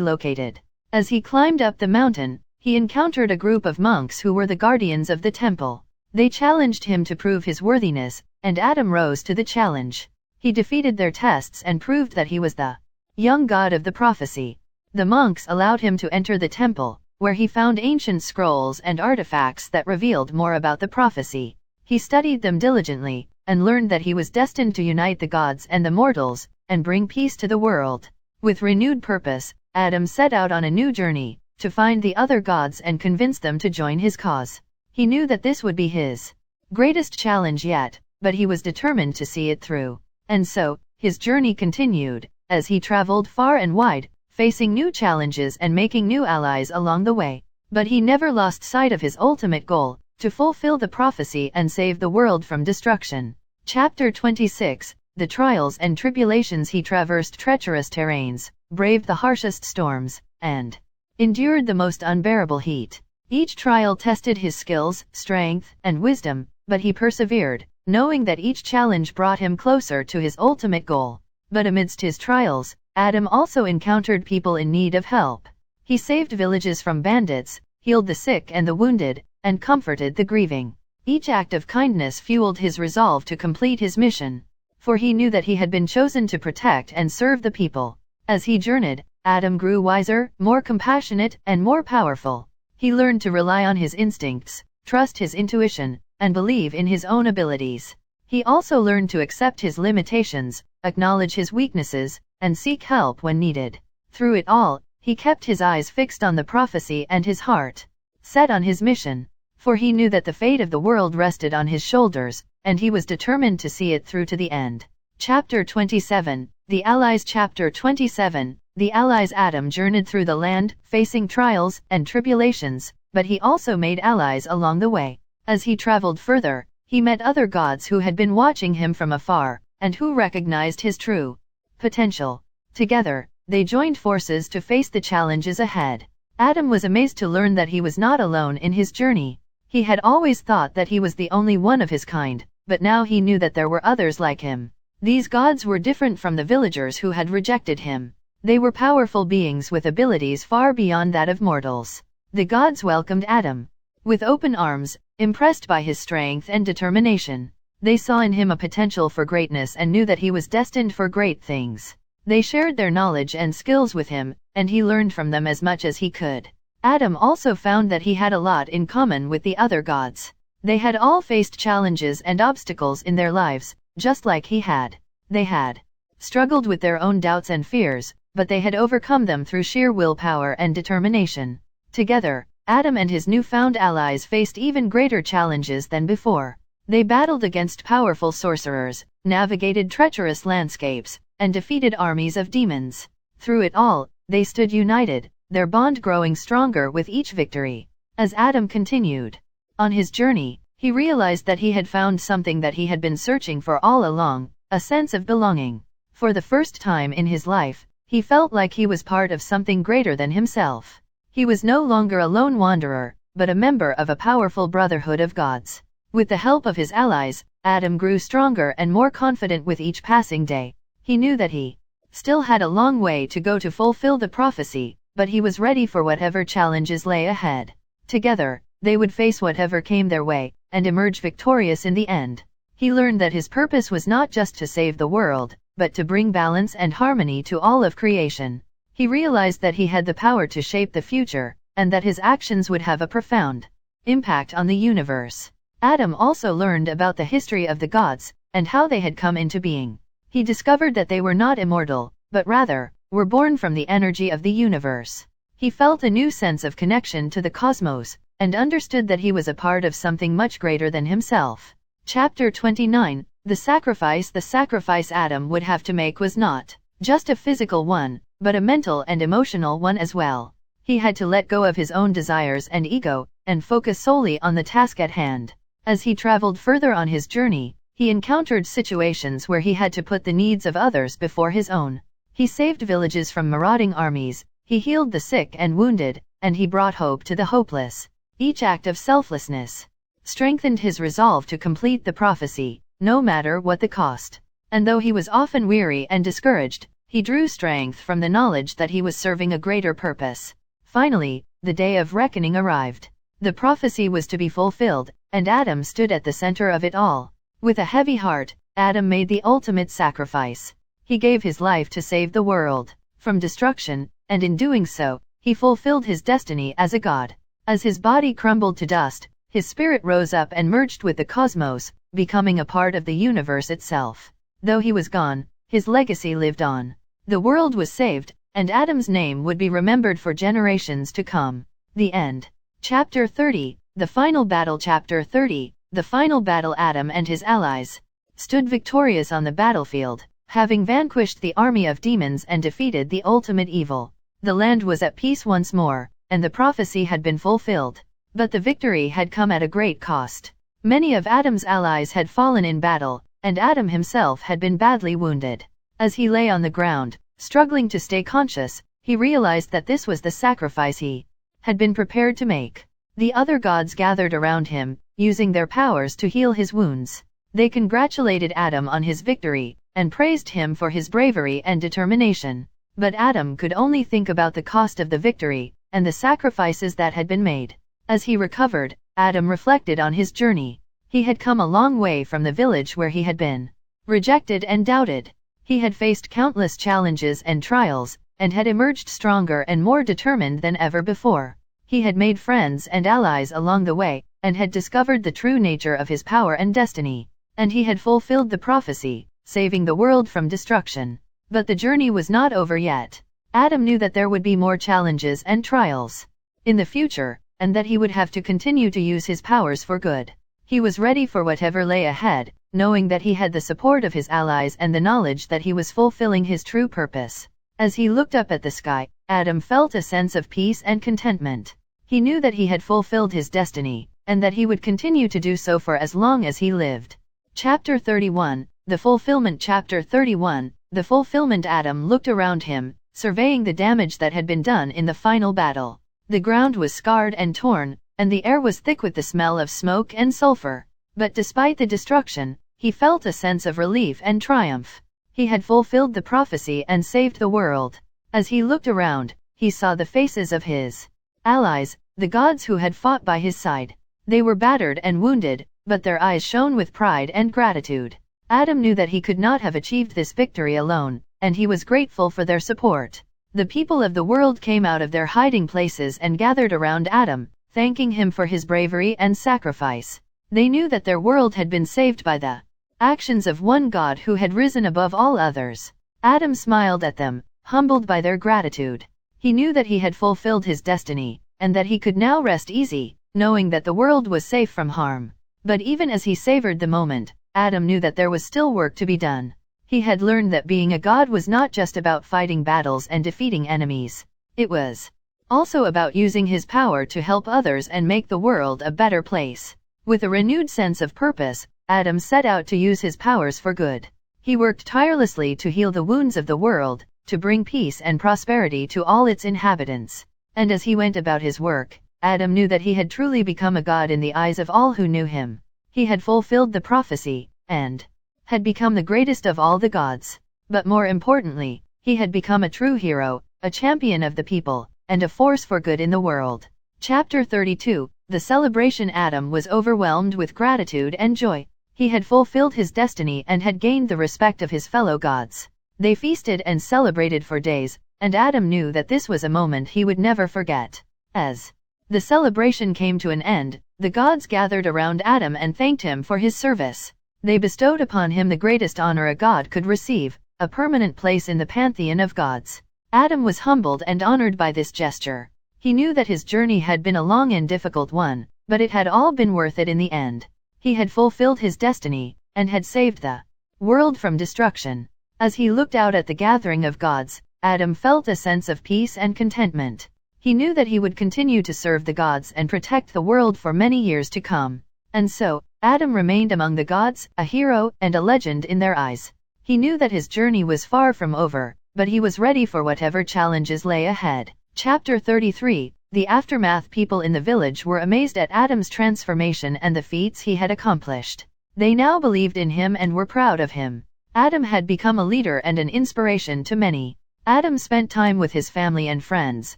located. As he climbed up the mountain, he encountered a group of monks who were the guardians of the temple. They challenged him to prove his worthiness, and Adam rose to the challenge. He defeated their tests and proved that he was the young god of the prophecy. The monks allowed him to enter the temple, where he found ancient scrolls and artifacts that revealed more about the prophecy. He studied them diligently, and learned that he was destined to unite the gods and the mortals, and bring peace to the world. With renewed purpose, Adam set out on a new journey, to find the other gods and convince them to join his cause. He knew that this would be his greatest challenge yet, but he was determined to see it through. And so, his journey continued, as he traveled far and wide, facing new challenges and making new allies along the way. But he never lost sight of his ultimate goal, to fulfill the prophecy and save the world from destruction. Chapter 26, The trials and tribulations. He traversed treacherous terrains, braved the harshest storms, and endured the most unbearable heat. Each trial tested his skills, strength, and wisdom, but he persevered, knowing that each challenge brought him closer to his ultimate goal. But amidst his trials, Adam also encountered people in need of help. He saved villages from bandits, healed the sick and the wounded, and comforted the grieving. Each act of kindness fueled his resolve to complete his mission, for he knew that he had been chosen to protect and serve the people. As he journeyed, Adam grew wiser, more compassionate, and more powerful. He learned to rely on his instincts, trust his intuition, and believe in his own abilities. He also learned to accept his limitations, acknowledge his weaknesses, and seek help when needed. Through it all, he kept his eyes fixed on the prophecy and his heart set on his mission. For he knew that the fate of the world rested on his shoulders, and he was determined to see it through to the end. Chapter 27, The Allies. Chapter 27, The Allies. Adam journeyed through the land, facing trials and tribulations, but he also made allies along the way. As he traveled further, he met other gods who had been watching him from afar, and who recognized his true potential. Together, they joined forces to face the challenges ahead. Adam was amazed to learn that he was not alone in his journey. He had always thought that he was the only one of his kind, but now he knew that there were others like him. These gods were different from the villagers who had rejected him. They were powerful beings with abilities far beyond that of mortals. The gods welcomed Adam with open arms, impressed by his strength and determination. They saw in him a potential for greatness and knew that he was destined for great things. They shared their knowledge and skills with him, and he learned from them as much as he could. Adam also found that he had a lot in common with the other gods. They had all faced challenges and obstacles in their lives, just like he had. They had struggled with their own doubts and fears, but they had overcome them through sheer willpower and determination. Together, Adam and his newfound allies faced even greater challenges than before. They battled against powerful sorcerers, navigated treacherous landscapes, and defeated armies of demons. Through it all, they stood united, their bond growing stronger with each victory. As Adam continued on his journey, he realized that he had found something that he had been searching for all along, a sense of belonging. For the first time in his life, he felt like he was part of something greater than himself. He was no longer a lone wanderer, but a member of a powerful brotherhood of gods. With the help of his allies, Adam grew stronger and more confident with each passing day. He knew that he still had a long way to go to fulfill the prophecy, but he was ready for whatever challenges lay ahead. Together, they would face whatever came their way, and emerge victorious in the end. He learned that his purpose was not just to save the world, but to bring balance and harmony to all of creation. He realized that he had the power to shape the future, and that his actions would have a profound impact on the universe. Adam also learned about the history of the gods, and how they had come into being. He discovered that they were not immortal, but rather, were born from the energy of the universe. He felt a new sense of connection to the cosmos, and understood that he was a part of something much greater than himself. Chapter 29, The Sacrifice. The sacrifice Adam would have to make was not just a physical one, but a mental and emotional one as well. He had to let go of his own desires and ego, and focus solely on the task at hand. As he traveled further on his journey, he encountered situations where he had to put the needs of others before his own. He saved villages from marauding armies, he healed the sick and wounded, and he brought hope to the hopeless. Each act of selflessness strengthened his resolve to complete the prophecy, no matter what the cost. And though he was often weary and discouraged, he drew strength from the knowledge that he was serving a greater purpose. Finally, the day of reckoning arrived. The prophecy was to be fulfilled, and Adam stood at the center of it all. With a heavy heart, Adam made the ultimate sacrifice. He gave his life to save the world from destruction, and in doing so, he fulfilled his destiny as a god. As his body crumbled to dust, his spirit rose up and merged with the cosmos, becoming a part of the universe itself. Though he was gone, his legacy lived on. The world was saved, and Adam's name would be remembered for generations to come. The end. Chapter 30, The Final Battle. Chapter 30, The Final Battle. Adam and his allies stood victorious on the battlefield, having vanquished the army of demons and defeated the ultimate evil. The land was at peace once more, and the prophecy had been fulfilled. But the victory had come at a great cost. Many of Adam's allies had fallen in battle, and Adam himself had been badly wounded. As he lay on the ground, struggling to stay conscious, he realized that this was the sacrifice he had been prepared to make. The other gods gathered around him, using their powers to heal his wounds. They congratulated Adam on his victory, and praised him for his bravery and determination. But Adam could only think about the cost of the victory, and the sacrifices that had been made. As he recovered, Adam reflected on his journey. He had come a long way from the village where he had been rejected and doubted. He had faced countless challenges and trials, and had emerged stronger and more determined than ever before. He had made friends and allies along the way, and had discovered the true nature of his power and destiny. And he had fulfilled the prophecy, saving the world from destruction. But the journey was not over yet. Adam knew that there would be more challenges and trials in the future, and that he would have to continue to use his powers for good. He was ready for whatever lay ahead, knowing that he had the support of his allies and the knowledge that he was fulfilling his true purpose. As he looked up at the sky, Adam felt a sense of peace and contentment. He knew that he had fulfilled his destiny, and that he would continue to do so for as long as he lived. Chapter 31, The Fulfillment. Chapter 31, The Fulfillment. Adam looked around him, surveying the damage that had been done in the final battle. The ground was scarred and torn, and the air was thick with the smell of smoke and sulfur. But despite the destruction, he felt a sense of relief and triumph. He had fulfilled the prophecy and saved the world. As he looked around, he saw the faces of his allies, the gods who had fought by his side. They were battered and wounded, but their eyes shone with pride and gratitude. Adam knew that he could not have achieved this victory alone, and he was grateful for their support. The people of the world came out of their hiding places and gathered around Adam, thanking him for his bravery and sacrifice. They knew that their world had been saved by the actions of one God who had risen above all others. Adam smiled at them, humbled by their gratitude. He knew that he had fulfilled his destiny, and that he could now rest easy, knowing that the world was safe from harm. But even as he savored the moment, Adam knew that there was still work to be done. He had learned that being a god was not just about fighting battles and defeating enemies. It was also about using his power to help others and make the world a better place. With a renewed sense of purpose, Adam set out to use his powers for good. He worked tirelessly to heal the wounds of the world, to bring peace and prosperity to all its inhabitants. And as he went about his work, Adam knew that he had truly become a god in the eyes of all who knew him. He had fulfilled the prophecy, and had become the greatest of all the gods. But more importantly, he had become a true hero, a champion of the people, and a force for good in the world. Chapter 32, The Celebration. Adam was overwhelmed with gratitude and joy. He had fulfilled his destiny and had gained the respect of his fellow gods. They feasted and celebrated for days, and Adam knew that this was a moment he would never forget. As the celebration came to an end, the gods gathered around Adam and thanked him for his service. They bestowed upon him the greatest honor a god could receive, a permanent place in the pantheon of gods. Adam was humbled and honored by this gesture. He knew that his journey had been a long and difficult one, but it had all been worth it in the end. He had fulfilled his destiny, and had saved the world from destruction. As he looked out at the gathering of gods, Adam felt a sense of peace and contentment. He knew that he would continue to serve the gods and protect the world for many years to come. And so, Adam remained among the gods, a hero and a legend in their eyes. He knew that his journey was far from over, but he was ready for whatever challenges lay ahead. Chapter 33, The Aftermath. People in the village were amazed at Adam's transformation and the feats he had accomplished. They now believed in him and were proud of him. Adam had become a leader and an inspiration to many. Adam spent time with his family and friends,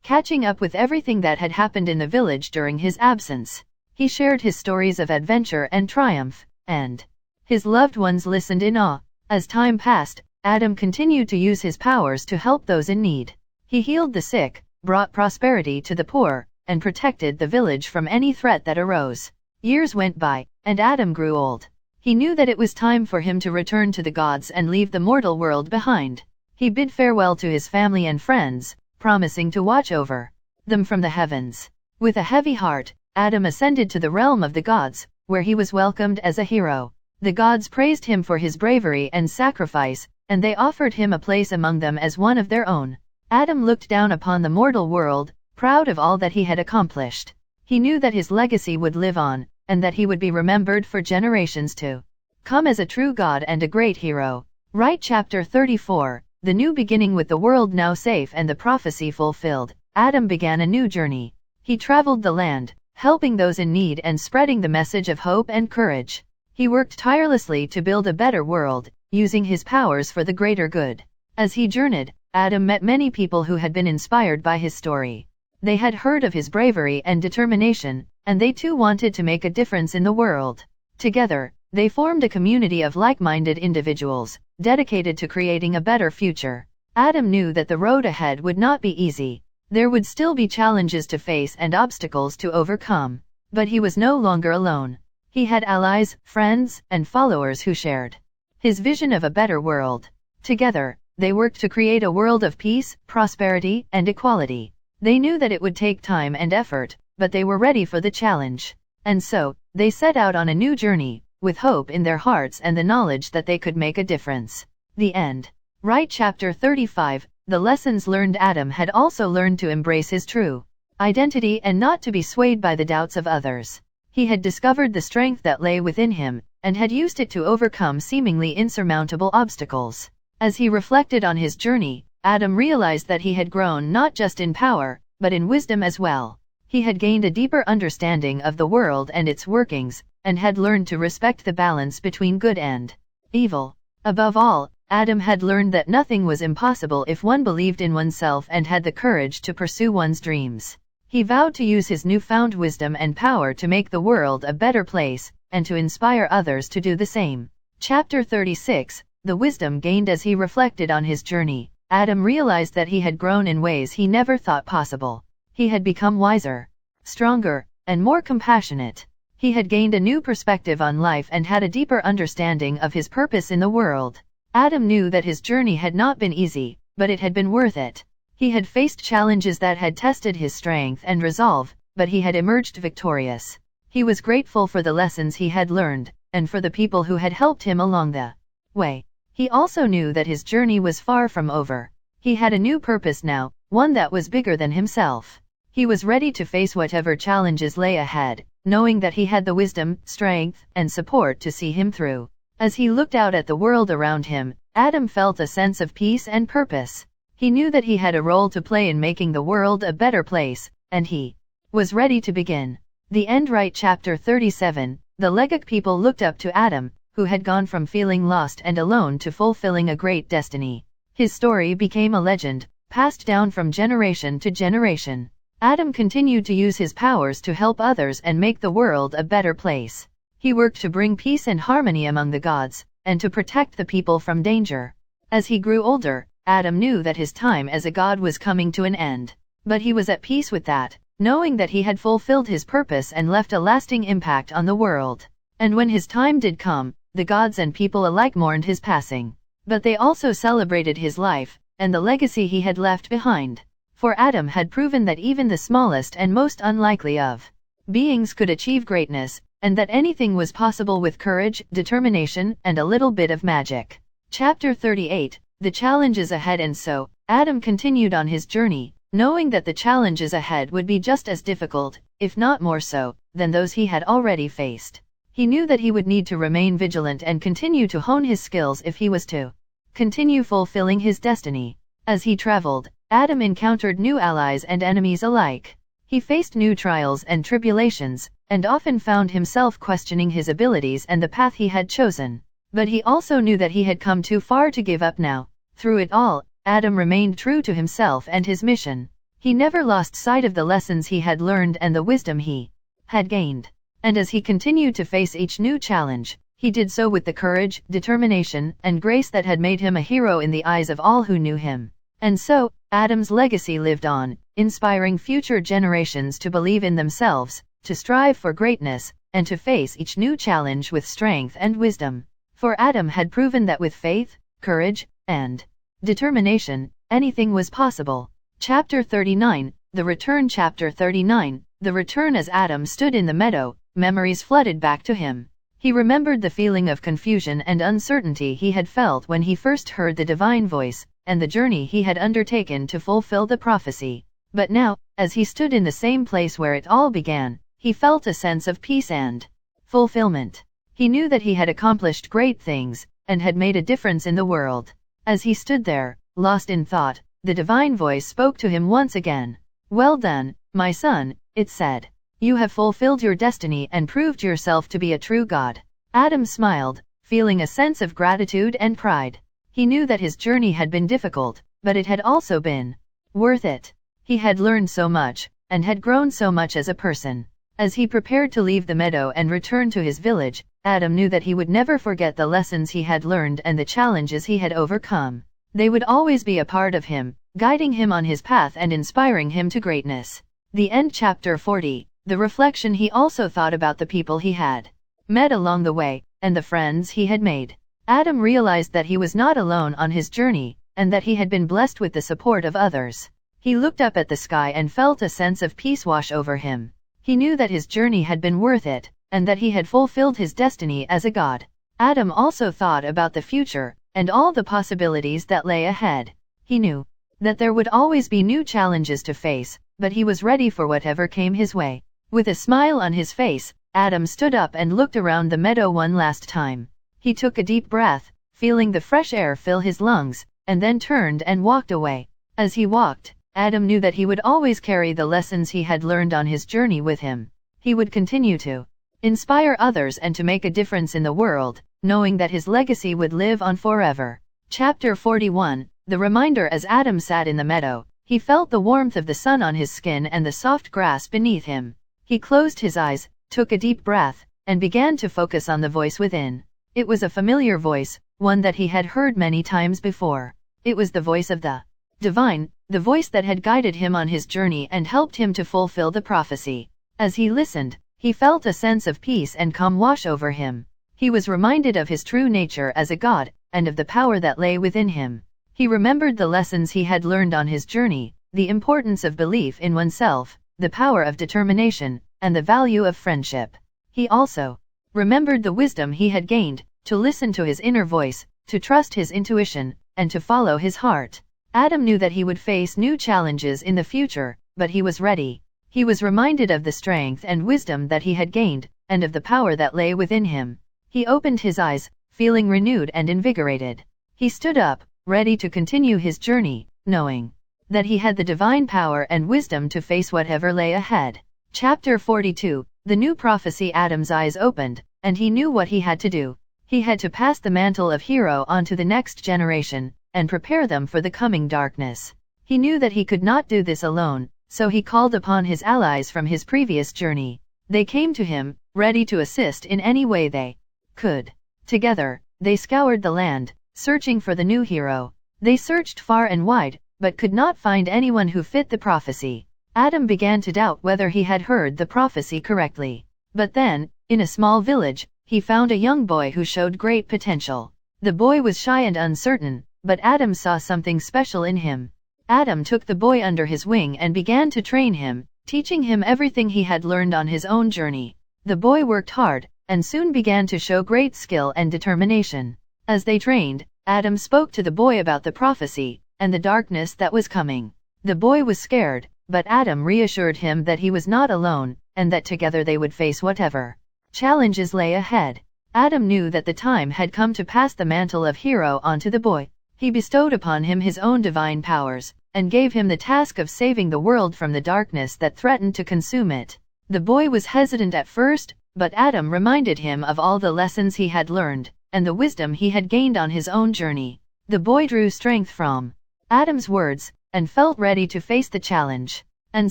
catching up with everything that had happened in the village during his absence. He shared his stories of adventure and triumph, and his loved ones listened in awe. As time passed, Adam continued to use his powers to help those in need. He healed the sick, brought prosperity to the poor, and protected the village from any threat that arose. Years went by, and Adam grew old. He knew that it was time for him to return to the gods and leave the mortal world behind. He bid farewell to his family and friends, promising to watch over them from the heavens. With a heavy heart, Adam ascended to the realm of the gods, where he was welcomed as a hero. The gods praised him for his bravery and sacrifice, and they offered him a place among them as one of their own. Adam looked down upon the mortal world, proud of all that he had accomplished. He knew that his legacy would live on, and that he would be remembered for generations to come as a true god and a great hero. Right. Chapter 34, The New Beginning. With the world now safe and the prophecy fulfilled, Adam began a new journey. He traveled the land, helping those in need and spreading the message of hope and courage. He worked tirelessly to build a better world, using his powers for the greater good. As he journeyed, Adam met many people who had been inspired by his story. They had heard of his bravery and determination, and they too wanted to make a difference in the world. Together, they formed a community of like-minded individuals, dedicated to creating a better future. Adam knew that the road ahead would not be easy. There would still be challenges to face and obstacles to overcome. But he was no longer alone. He had allies, friends, and followers who shared his vision of a better world. Together, they worked to create a world of peace, prosperity, and equality. They knew that it would take time and effort, but they were ready for the challenge. And so, they set out on a new journey, with hope in their hearts and the knowledge that they could make a difference. The end. Right. Chapter 35. The lessons learned. Adam had also learned to embrace his true identity and not to be swayed by the doubts of others. He had discovered the strength that lay within him, and had used it to overcome seemingly insurmountable obstacles. As he reflected on his journey, Adam realized that he had grown not just in power, but in wisdom as well. He had gained a deeper understanding of the world and its workings, and had learned to respect the balance between good and evil. Above all, Adam had learned that nothing was impossible if one believed in oneself and had the courage to pursue one's dreams. He vowed to use his newfound wisdom and power to make the world a better place, and to inspire others to do the same. Chapter 36. The wisdom gained. As he reflected on his journey, Adam realized that he had grown in ways he never thought possible. He had become wiser, stronger, and more compassionate. He had gained a new perspective on life and had a deeper understanding of his purpose in the world. Adam knew that his journey had not been easy, but it had been worth it. He had faced challenges that had tested his strength and resolve, but he had emerged victorious. He was grateful for the lessons he had learned, and for the people who had helped him along the way. He also knew that his journey was far from over. He had a new purpose now, one that was bigger than himself. He was ready to face whatever challenges lay ahead, knowing that he had the wisdom, strength, and support to see him through. As he looked out at the world around him, Adam felt a sense of peace and purpose. He knew that he had a role to play in making the world a better place, and he was ready to begin. The end. Right. Chapter 37. The Legok people looked up to Adam, who had gone from feeling lost and alone to fulfilling a great destiny. His story became a legend, passed down from generation to generation. Adam continued to use his powers to help others and make the world a better place. He worked to bring peace and harmony among the gods, and to protect the people from danger. As he grew older, Adam knew that his time as a god was coming to an end. But he was at peace with that, knowing that he had fulfilled his purpose and left a lasting impact on the world. And when his time did come, the gods and people alike mourned his passing. But they also celebrated his life, and the legacy he had left behind. For Adam had proven that even the smallest and most unlikely of beings could achieve greatness, and that anything was possible with courage, determination, and a little bit of magic. Chapter 38. The challenges ahead. And so, Adam continued on his journey, knowing that the challenges ahead would be just as difficult, if not more so, than those he had already faced. He knew that he would need to remain vigilant and continue to hone his skills if he was to continue fulfilling his destiny. As he traveled, Adam encountered new allies and enemies alike. He faced new trials and tribulations, and often found himself questioning his abilities and the path he had chosen. But he also knew that he had come too far to give up now. Through it all, Adam remained true to himself and his mission. He never lost sight of the lessons he had learned and the wisdom he had gained. And as he continued to face each new challenge, he did so with the courage, determination, and grace that had made him a hero in the eyes of all who knew him. And so, Adam's legacy lived on, inspiring future generations to believe in themselves, to strive for greatness, and to face each new challenge with strength and wisdom. For Adam had proven that with faith, courage, and determination, anything was possible. Chapter 39. The Return. Chapter 39. The Return. As Adam stood in the meadow, memories flooded back to him. He remembered the feeling of confusion and uncertainty he had felt when he first heard the divine voice, and the journey he had undertaken to fulfill the prophecy. But now, as he stood in the same place where it all began, he felt a sense of peace and fulfillment. He knew that he had accomplished great things, and had made a difference in the world. As he stood there, lost in thought, the divine voice spoke to him once again. "Well done, my son," it said. "You have fulfilled your destiny and proved yourself to be a true god." Adam smiled, feeling a sense of gratitude and pride. He knew that his journey had been difficult, but it had also been worth it. He had learned so much, and had grown so much as a person. As he prepared to leave the meadow and return to his village, Adam knew that he would never forget the lessons he had learned and the challenges he had overcome. They would always be a part of him, guiding him on his path and inspiring him to greatness. The end. Chapter 40. The reflection. He also thought about the people he had met along the way, and the friends he had made. Adam realized that he was not alone on his journey, and that he had been blessed with the support of others. He looked up at the sky and felt a sense of peace wash over him. He knew that his journey had been worth it, and that he had fulfilled his destiny as a god. Adam also thought about the future, and all the possibilities that lay ahead. He knew that there would always be new challenges to face, but he was ready for whatever came his way. With a smile on his face, Adam stood up and looked around the meadow one last time. He took a deep breath, feeling the fresh air fill his lungs, and then turned and walked away. As he walked, Adam knew that he would always carry the lessons he had learned on his journey with him. He would continue to inspire others and to make a difference in the world, knowing that his legacy would live on forever. Chapter 41, The Reminder. As Adam sat in the meadow, he felt the warmth of the sun on his skin and the soft grass beneath him. He closed his eyes, took a deep breath, and began to focus on the voice within. It was a familiar voice, one that he had heard many times before. It was the voice of the divine, the voice that had guided him on his journey and helped him to fulfill the prophecy. As he listened, he felt a sense of peace and calm wash over him. He was reminded of his true nature as a god, and of the power that lay within him. He remembered the lessons he had learned on his journey, the importance of belief in oneself, the power of determination, and the value of friendship. He also remembered the wisdom he had gained, to listen to his inner voice, to trust his intuition, and to follow his heart. Adam knew that he would face new challenges in the future, but he was ready. He was reminded of the strength and wisdom that he had gained, and of the power that lay within him. He opened his eyes, feeling renewed and invigorated. He stood up, ready to continue his journey, knowing that he had the divine power and wisdom to face whatever lay ahead. Chapter 42, The New Prophecy. Adam's eyes opened, and he knew what he had to do. He had to pass the mantle of hero on to the next generation, and prepare them for the coming darkness. He knew that he could not do this alone, so he called upon his allies from his previous journey. They came to him, ready to assist in any way they could. Together, they scoured the land, searching for the new hero. They searched far and wide, but could not find anyone who fit the prophecy. Adam began to doubt whether he had heard the prophecy correctly. But then, in a small village, he found a young boy who showed great potential. The boy was shy and uncertain, but Adam saw something special in him. Adam took the boy under his wing and began to train him, teaching him everything he had learned on his own journey. The boy worked hard, and soon began to show great skill and determination. As they trained, Adam spoke to the boy about the prophecy, and the darkness that was coming. The boy was scared, but Adam reassured him that he was not alone, and that together they would face whatever challenges lay ahead. Adam knew that the time had come to pass the mantle of hero onto the boy. He bestowed upon him his own divine powers, and gave him the task of saving the world from the darkness that threatened to consume it. The boy was hesitant at first, but Adam reminded him of all the lessons he had learned, and the wisdom he had gained on his own journey. The boy drew strength from Adam's words, and felt ready to face the challenge. And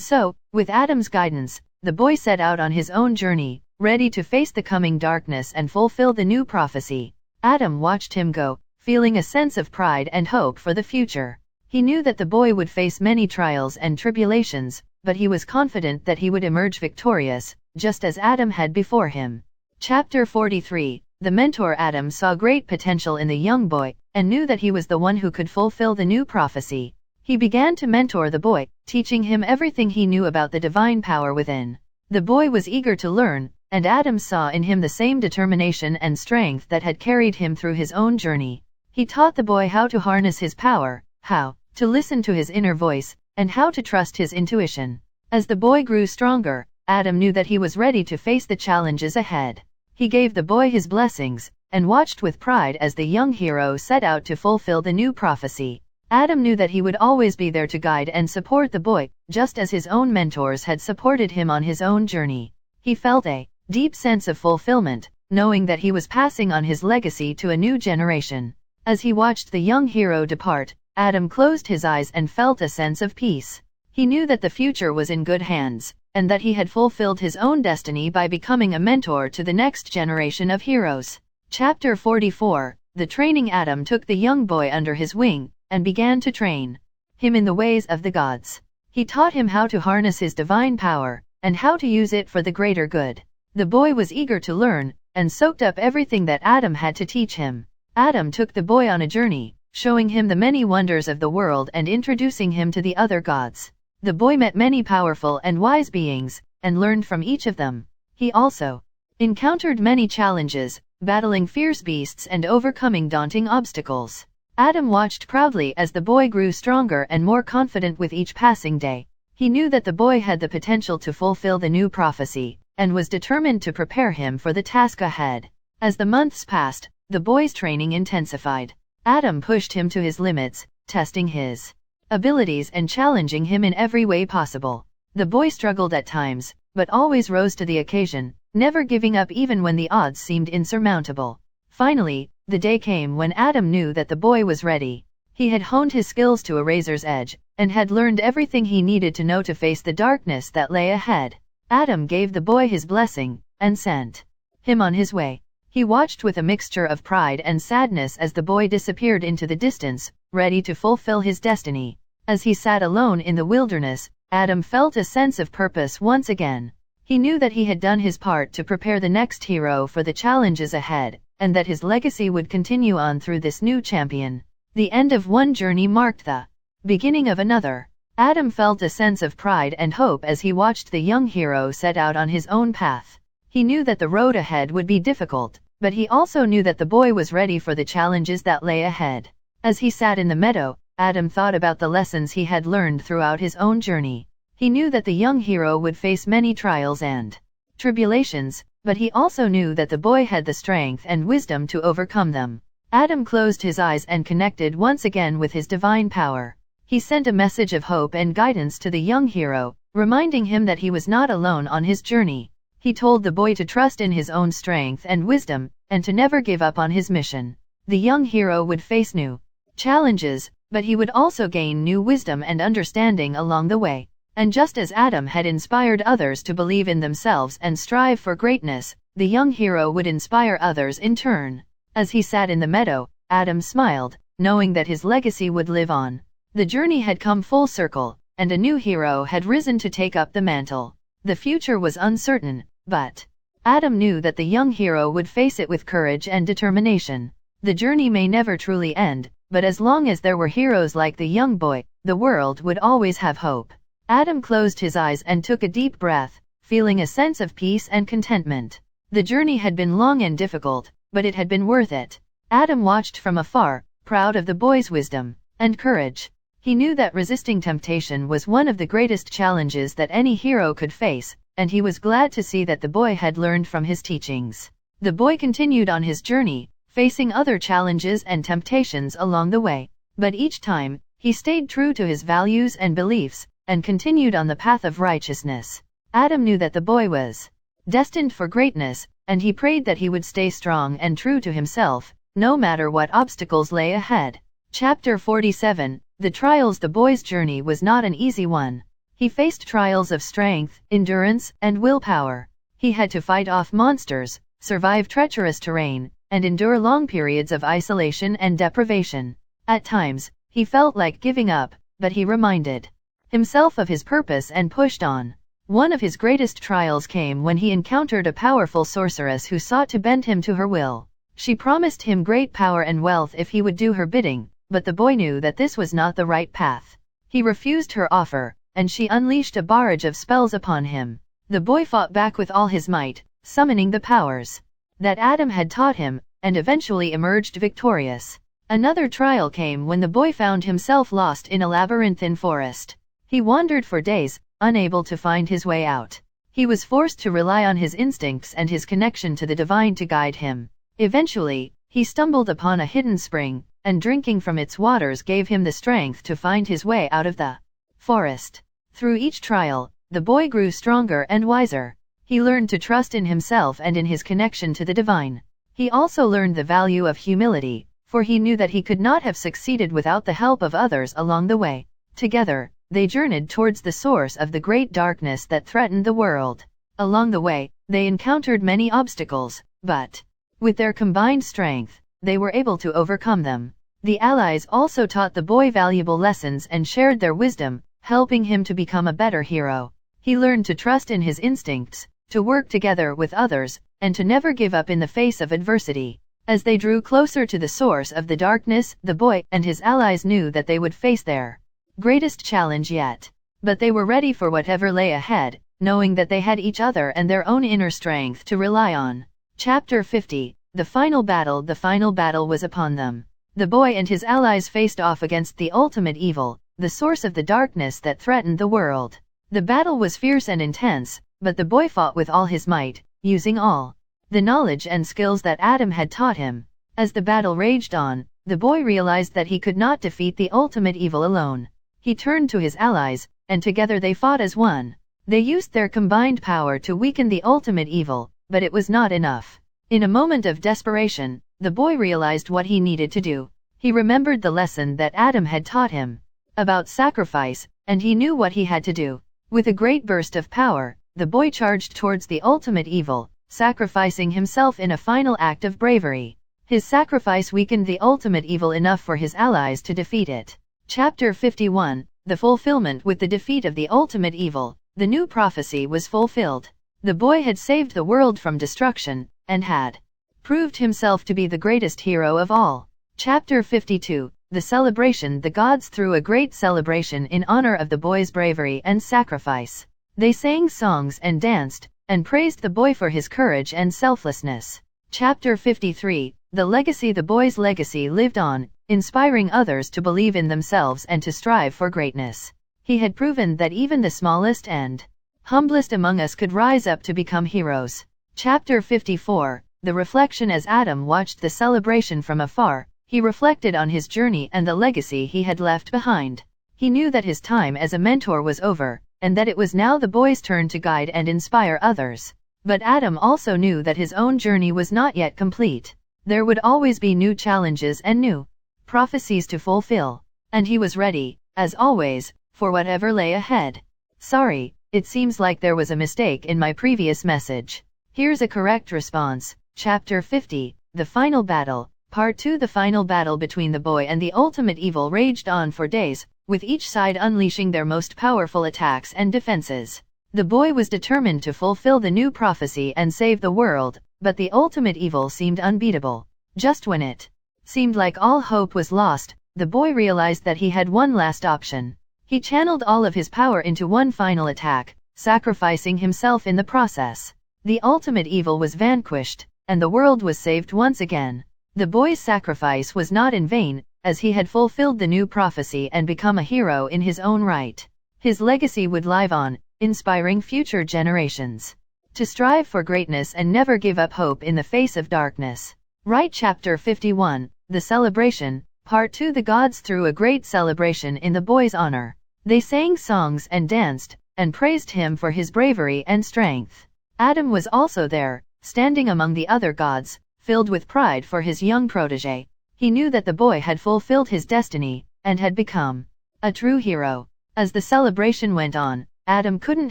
so, with Adam's guidance, the boy set out on his own journey, ready to face the coming darkness and fulfill the new prophecy. Adam watched him go, feeling a sense of pride and hope for the future. He knew that the boy would face many trials and tribulations, but he was confident that he would emerge victorious, just as Adam had before him. Chapter 43, The Mentor. Adam saw great potential in the young boy, and knew that he was the one who could fulfill the new prophecy. He began to mentor the boy, teaching him everything he knew about the divine power within. The boy was eager to learn, and Adam saw in him the same determination and strength that had carried him through his own journey. He taught the boy how to harness his power, how to listen to his inner voice, and how to trust his intuition. As the boy grew stronger, Adam knew that he was ready to face the challenges ahead. He gave the boy his blessings, and watched with pride as the young hero set out to fulfill the new prophecy. Adam knew that he would always be there to guide and support the boy, just as his own mentors had supported him on his own journey. He felt a deep sense of fulfillment, knowing that he was passing on his legacy to a new generation. As he watched the young hero depart, Adam closed his eyes and felt a sense of peace. He knew that the future was in good hands, and that he had fulfilled his own destiny by becoming a mentor to the next generation of heroes. Chapter 44, The Training. Adam took the young boy under his wing, and began to train him in the ways of the gods. He taught him how to harness his divine power, and how to use it for the greater good. The boy was eager to learn, and soaked up everything that Adam had to teach him. Adam took the boy on a journey, showing him the many wonders of the world and introducing him to the other gods. The boy met many powerful and wise beings, and learned from each of them. He also encountered many challenges, battling fierce beasts and overcoming daunting obstacles. Adam watched proudly as the boy grew stronger and more confident with each passing day. He knew that the boy had the potential to fulfill the new prophecy, and was determined to prepare him for the task ahead. As the months passed, the boy's training intensified. Adam pushed him to his limits, testing his abilities and challenging him in every way possible. The boy struggled at times, but always rose to the occasion, never giving up even when the odds seemed insurmountable. Finally, the day came when Adam knew that the boy was ready. He had honed his skills to a razor's edge, and had learned everything he needed to know to face the darkness that lay ahead. Adam gave the boy his blessing, and sent him on his way. He watched with a mixture of pride and sadness as the boy disappeared into the distance, ready to fulfill his destiny. As he sat alone in the wilderness, Adam felt a sense of purpose once again. He knew that he had done his part to prepare the next hero for the challenges ahead, and that his legacy would continue on through this new champion. The end of one journey marked the beginning of another. Adam felt a sense of pride and hope as he watched the young hero set out on his own path. He knew that the road ahead would be difficult, but he also knew that the boy was ready for the challenges that lay ahead. As he sat in the meadow, Adam thought about the lessons he had learned throughout his own journey. He knew that the young hero would face many trials and tribulations, but he also knew that the boy had the strength and wisdom to overcome them. Adam closed his eyes and connected once again with his divine power. He sent a message of hope and guidance to the young hero, reminding him that he was not alone on his journey. He told the boy to trust in his own strength and wisdom, and to never give up on his mission. The young hero would face new challenges, but he would also gain new wisdom and understanding along the way. And just as Adam had inspired others to believe in themselves and strive for greatness, the young hero would inspire others in turn. As he sat in the meadow, Adam smiled, knowing that his legacy would live on. The journey had come full circle, and a new hero had risen to take up the mantle. The future was uncertain, but Adam knew that the young hero would face it with courage and determination. The journey may never truly end, but as long as there were heroes like the young boy, the world would always have hope. Adam closed his eyes and took a deep breath, feeling a sense of peace and contentment. The journey had been long and difficult, but it had been worth it. Adam watched from afar, proud of the boy's wisdom and courage. He knew that resisting temptation was one of the greatest challenges that any hero could face, and he was glad to see that the boy had learned from his teachings. The boy continued on his journey, facing other challenges and temptations along the way. But each time, he stayed true to his values and beliefs, and continued on the path of righteousness. Adam knew that the boy was destined for greatness, and he prayed that he would stay strong and true to himself, no matter what obstacles lay ahead. Chapter 47. The trials. The boy's journey was not an easy one. He faced trials of strength, endurance, and willpower. He had to fight off monsters, survive treacherous terrain, and endure long periods of isolation and deprivation. At times, he felt like giving up, but he reminded himself of his purpose and pushed on. One of his greatest trials came when he encountered a powerful sorceress who sought to bend him to her will. She promised him great power and wealth if he would do her bidding, but the boy knew that this was not the right path. He refused her offer, and she unleashed a barrage of spells upon him. The boy fought back with all his might, summoning the powers that Adam had taught him, and eventually emerged victorious. Another trial came when the boy found himself lost in a labyrinthine forest. He wandered for days, unable to find his way out. He was forced to rely on his instincts and his connection to the divine to guide him. Eventually, he stumbled upon a hidden spring, and drinking from its waters gave him the strength to find his way out of the forest. Through each trial, the boy grew stronger and wiser. He learned to trust in himself and in his connection to the divine. He also learned the value of humility, for he knew that he could not have succeeded without the help of others along the way. Together, they journeyed towards the source of the great darkness that threatened the world. Along the way, they encountered many obstacles, but with their combined strength, they were able to overcome them. The allies also taught the boy valuable lessons and shared their wisdom, helping him to become a better hero. He learned to trust in his instincts, to work together with others, and to never give up in the face of adversity. As they drew closer to the source of the darkness, the boy and his allies knew that they would face their greatest challenge yet. But they were ready for whatever lay ahead, knowing that they had each other and their own inner strength to rely on. Chapter 50. The final battle. The final battle was upon them. The boy and his allies faced off against the ultimate evil, the source of the darkness that threatened the world. The battle was fierce and intense, but the boy fought with all his might, using all the knowledge and skills that Adam had taught him. As the battle raged on, the boy realized that he could not defeat the ultimate evil alone. He turned to his allies, and together they fought as one. They used their combined power to weaken the ultimate evil, but it was not enough. In a moment of desperation, the boy realized what he needed to do. He remembered the lesson that Adam had taught him about sacrifice, and he knew what he had to do. With a great burst of power, the boy charged towards the ultimate evil, sacrificing himself in a final act of bravery. His sacrifice weakened the ultimate evil enough for his allies to defeat it. Chapter 51. The fulfillment. With the defeat of the ultimate evil, the new prophecy was fulfilled. The boy had saved the world from destruction, and had proved himself to be the greatest hero of all. Chapter 52. The celebration. The gods threw a great celebration in honor of the boy's bravery and sacrifice. They sang songs and danced, and praised the boy for his courage and selflessness. Chapter 53. The legacy. The boy's legacy lived on, inspiring others to believe in themselves and to strive for greatness. He had proven that even the smallest and humblest among us could rise up to become heroes. Chapter 54. The reflection. As Adam watched the celebration from afar, he reflected on his journey and the legacy he had left behind. He knew that his time as a mentor was over, and that it was now the boy's turn to guide and inspire others. But Adam also knew that his own journey was not yet complete. There would always be new challenges and new prophecies to fulfill. And he was ready, as always, for whatever lay ahead. Sorry, it seems like there was a mistake in my previous message. Here's a correct response. Chapter 50. The final battle. Part 2. The final battle between the boy and the ultimate evil raged on for days, with each side unleashing their most powerful attacks and defenses. The boy was determined to fulfill the new prophecy and save the world, but the ultimate evil seemed unbeatable. Just when it seemed like all hope was lost, the boy realized that he had one last option. He channeled all of his power into one final attack, sacrificing himself in the process. The ultimate evil was vanquished, and the world was saved once again. The boy's sacrifice was not in vain, as he had fulfilled the new prophecy and become a hero in his own right. His legacy would live on, inspiring future generations to strive for greatness and never give up hope in the face of darkness. Right. Chapter 51. The celebration. Part 2. The gods threw a great celebration in the boy's honor. They sang songs and danced, and praised him for his bravery and strength. Adam was also there, standing among the other gods, filled with pride for his young protege. He knew that the boy had fulfilled his destiny, and had become a true hero. As the celebration went on, Adam couldn't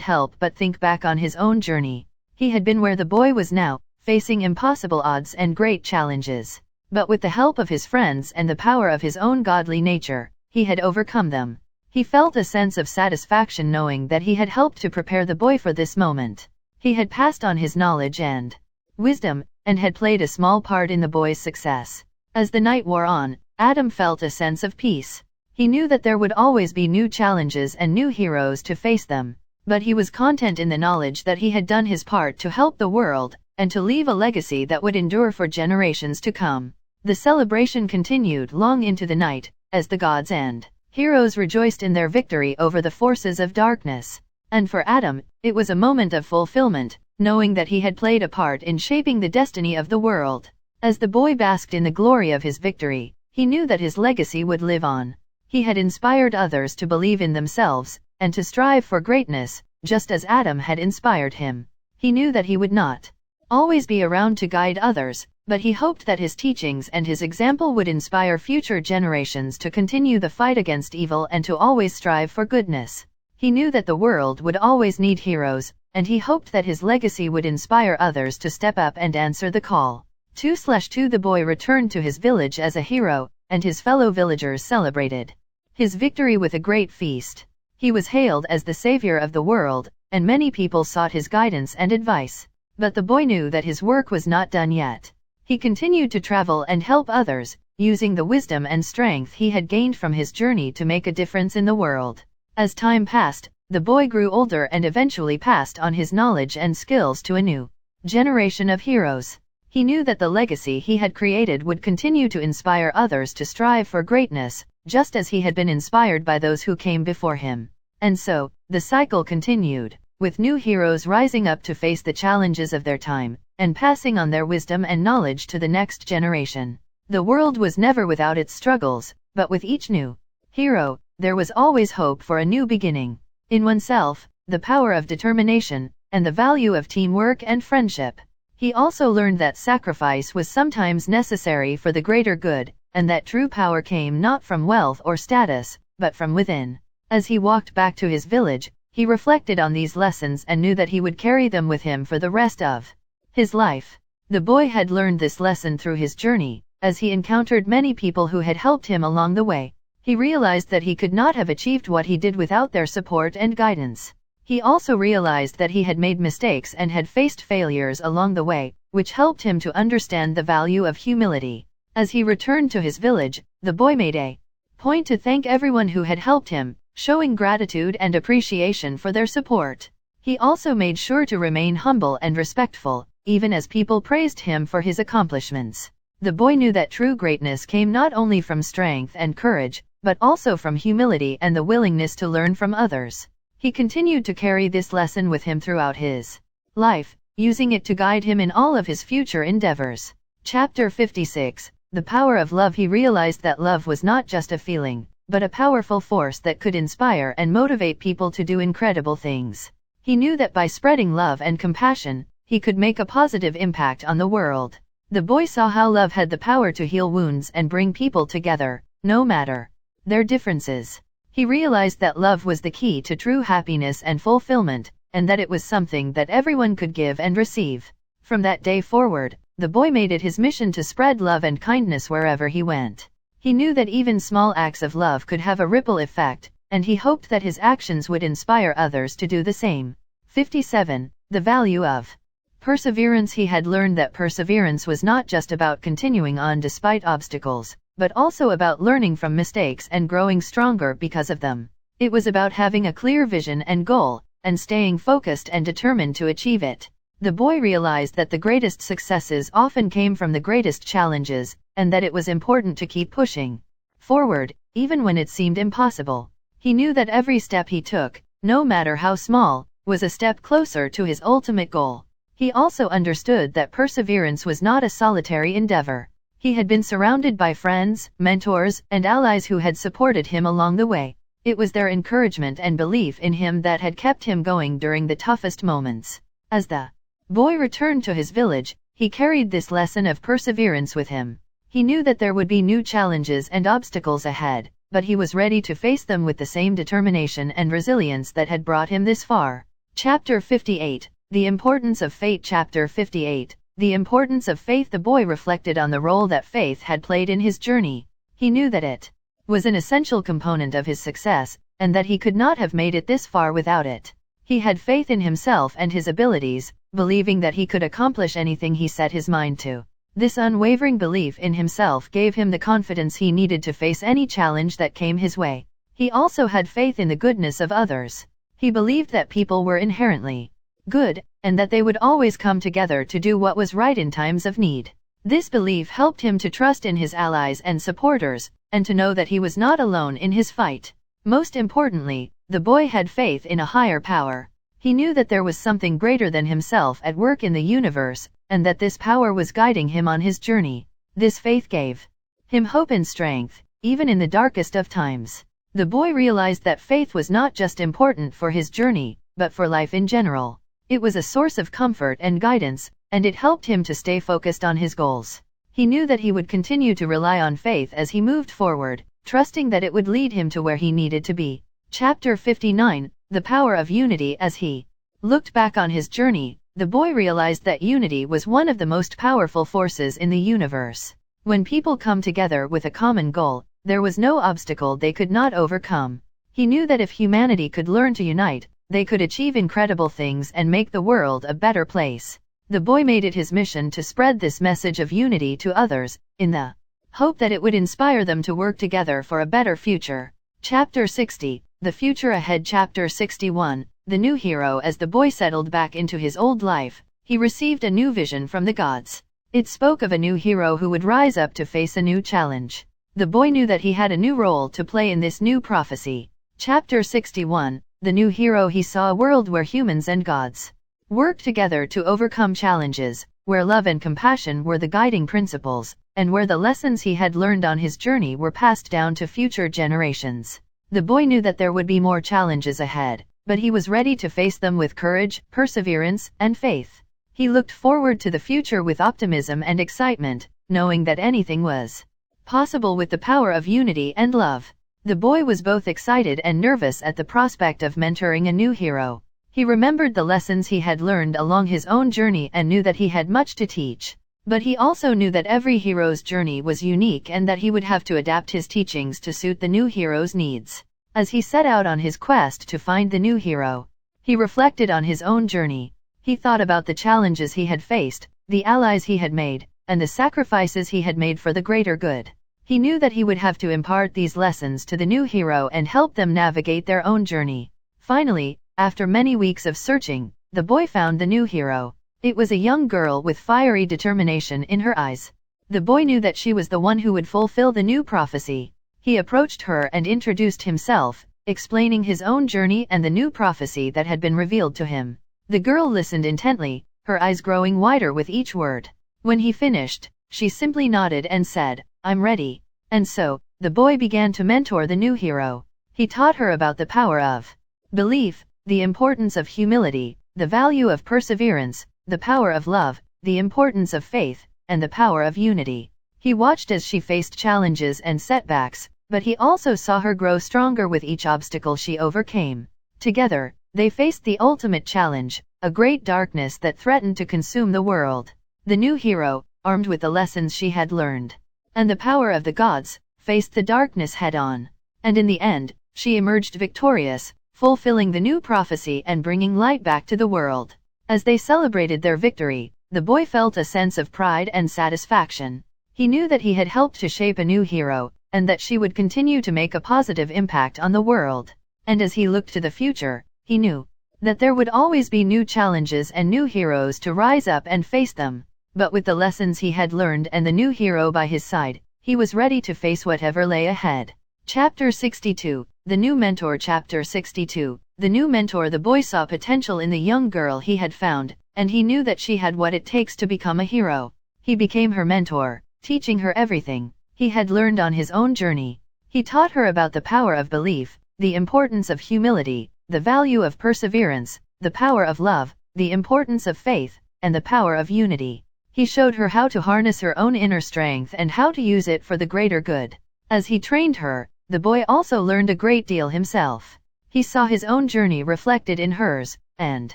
help but think back on his own journey. He had been where the boy was now, facing impossible odds and great challenges. But with the help of his friends and the power of his own godly nature, he had overcome them. He felt a sense of satisfaction knowing that he had helped to prepare the boy for this moment. He had passed on his knowledge and wisdom, and had played a small part in the boy's success. As the night wore on, Adam felt a sense of peace. He knew that there would always be new challenges and new heroes to face them, but he was content in the knowledge that he had done his part to help the world, and to leave a legacy that would endure for generations to come. The celebration continued long into the night, as the gods and heroes rejoiced in their victory over the forces of darkness. And for Adam, it was a moment of fulfillment, knowing that he had played a part in shaping the destiny of the world. As the boy basked in the glory of his victory, he knew that his legacy would live on. He had inspired others to believe in themselves, and to strive for greatness, just as Adam had inspired him. He knew that he would not always be around to guide others, but he hoped that his teachings and his example would inspire future generations to continue the fight against evil and to always strive for goodness. He knew that the world would always need heroes, and he hoped that his legacy would inspire others to step up and answer the call. 2/2 The boy returned to his village as a hero, and his fellow villagers celebrated his victory with a great feast. He was hailed as the savior of the world, and many people sought his guidance and advice. But the boy knew that his work was not done yet. He continued to travel and help others, using the wisdom and strength he had gained from his journey to make a difference in the world. As time passed, the boy grew older and eventually passed on his knowledge and skills to a new generation of heroes. He knew that the legacy he had created would continue to inspire others to strive for greatness, just as he had been inspired by those who came before him. And so, the cycle continued, with new heroes rising up to face the challenges of their time, and passing on their wisdom and knowledge to the next generation. The world was never without its struggles, but with each new hero, there was always hope for a new beginning. In oneself, the power of determination, and the value of teamwork and friendship. He also learned that sacrifice was sometimes necessary for the greater good, and that true power came not from wealth or status, but from within. As he walked back to his village, he reflected on these lessons and knew that he would carry them with him for the rest of his life. The boy had learned this lesson through his journey, as he encountered many people who had helped him along the way. He realized that he could not have achieved what he did without their support and guidance. He also realized that he had made mistakes and had faced failures along the way, which helped him to understand the value of humility. As he returned to his village, the boy made a point to thank everyone who had helped him, showing gratitude and appreciation for their support. He also made sure to remain humble and respectful, even as people praised him for his accomplishments. The boy knew that true greatness came not only from strength and courage, but also from humility and the willingness to learn from others. He continued to carry this lesson with him throughout his life, using it to guide him in all of his future endeavors. Chapter 56. The Power of Love. He realized that love was not just a feeling, but a powerful force that could inspire and motivate people to do incredible things. He knew that by spreading love and compassion, he could make a positive impact on the world. The boy saw how love had the power to heal wounds and bring people together, no matter their differences. He realized that love was the key to true happiness and fulfillment, and that it was something that everyone could give and receive. From that day forward, the boy made it his mission to spread love and kindness wherever he went. He knew that even small acts of love could have a ripple effect, and he hoped that his actions would inspire others to do the same. 57. The value of perseverance. He had learned that perseverance was not just about continuing on despite obstacles, but also about learning from mistakes and growing stronger because of them. It was about having a clear vision and goal, and staying focused and determined to achieve it. The boy realized that the greatest successes often came from the greatest challenges, and that it was important to keep pushing forward, even when it seemed impossible. He knew that every step he took, no matter how small, was a step closer to his ultimate goal. He also understood that perseverance was not a solitary endeavor. He had been surrounded by friends, mentors, and allies who had supported him along the way. It was their encouragement and belief in him that had kept him going during the toughest moments. As the boy returned to his village, he carried this lesson of perseverance with him. He knew that there would be new challenges and obstacles ahead, but he was ready to face them with the same determination and resilience that had brought him this far. Chapter 58. The Importance of Faith. Chapter 58. The importance of faith. The boy reflected on the role that faith had played in his journey. He knew that it was an essential component of his success, and that he could not have made it this far without it. He had faith in himself and his abilities, believing that he could accomplish anything he set his mind to. This unwavering belief in himself gave him the confidence he needed to face any challenge that came his way. He also had faith in the goodness of others. He believed that people were inherently good, and that they would always come together to do what was right in times of need. This belief helped him to trust in his allies and supporters, and to know that he was not alone in his fight. Most importantly, the boy had faith in a higher power. He knew that there was something greater than himself at work in the universe, and that this power was guiding him on his journey. This faith gave him hope and strength, even in the darkest of times. The boy realized that faith was not just important for his journey, but for life in general. It was a source of comfort and guidance, and it helped him to stay focused on his goals. He knew that he would continue to rely on faith as he moved forward, trusting that it would lead him to where he needed to be. Chapter 59. The Power of Unity. As he looked back on his journey, the boy realized that unity was one of the most powerful forces in the universe. When people come together with a common goal, there was no obstacle they could not overcome. He knew that if humanity could learn to unite, they could achieve incredible things and make the world a better place. The boy made it his mission to spread this message of unity to others, in the hope that it would inspire them to work together for a better future. Chapter 60, The Future Ahead. Chapter 61, The New Hero. As the boy settled back into his old life, he received a new vision from the gods. It spoke of a new hero who would rise up to face a new challenge. The boy knew that he had a new role to play in this new prophecy. Chapter 61, The New Hero. He saw a world where humans and gods worked together to overcome challenges, where love and compassion were the guiding principles, and where the lessons he had learned on his journey were passed down to future generations. The boy knew that there would be more challenges ahead, but he was ready to face them with courage, perseverance, and faith. He looked forward to the future with optimism and excitement, knowing that anything was possible with the power of unity and love. The boy was both excited and nervous at the prospect of mentoring a new hero. He remembered the lessons he had learned along his own journey and knew that he had much to teach. But he also knew that every hero's journey was unique and that he would have to adapt his teachings to suit the new hero's needs. As he set out on his quest to find the new hero, he reflected on his own journey. He thought about the challenges he had faced, the allies he had made, and the sacrifices he had made for the greater good. He knew that he would have to impart these lessons to the new hero and help them navigate their own journey. Finally, after many weeks of searching, the boy found the new hero. It was a young girl with fiery determination in her eyes. The boy knew that she was the one who would fulfill the new prophecy. He approached her and introduced himself, explaining his own journey and the new prophecy that had been revealed to him. The girl listened intently, her eyes growing wider with each word. When he finished, she simply nodded and said, "I'm ready." And so, the boy began to mentor the new hero. He taught her about the power of belief, the importance of humility, the value of perseverance, the power of love, the importance of faith, and the power of unity. He watched as she faced challenges and setbacks, but he also saw her grow stronger with each obstacle she overcame. Together, they faced the ultimate challenge, a great darkness that threatened to consume the world. The new hero, armed with the lessons she had learned, and the power of the gods, faced the darkness head-on. And in the end, she emerged victorious, fulfilling the new prophecy and bringing light back to the world. As they celebrated their victory, the boy felt a sense of pride and satisfaction. He knew that he had helped to shape a new hero, and that she would continue to make a positive impact on the world. And as he looked to the future, he knew that there would always be new challenges and new heroes to rise up and face them. But with the lessons he had learned and the new hero by his side, he was ready to face whatever lay ahead. Chapter 62, The New Mentor. Chapter 62, The New Mentor. The boy saw potential in the young girl he had found, and he knew that she had what it takes to become a hero. He became her mentor, teaching her everything he had learned on his own journey. He taught her about the power of belief, the importance of humility, the value of perseverance, the power of love, the importance of faith, and the power of unity. He showed her how to harness her own inner strength and how to use it for the greater good. As he trained her, the boy also learned a great deal himself. He saw his own journey reflected in hers, and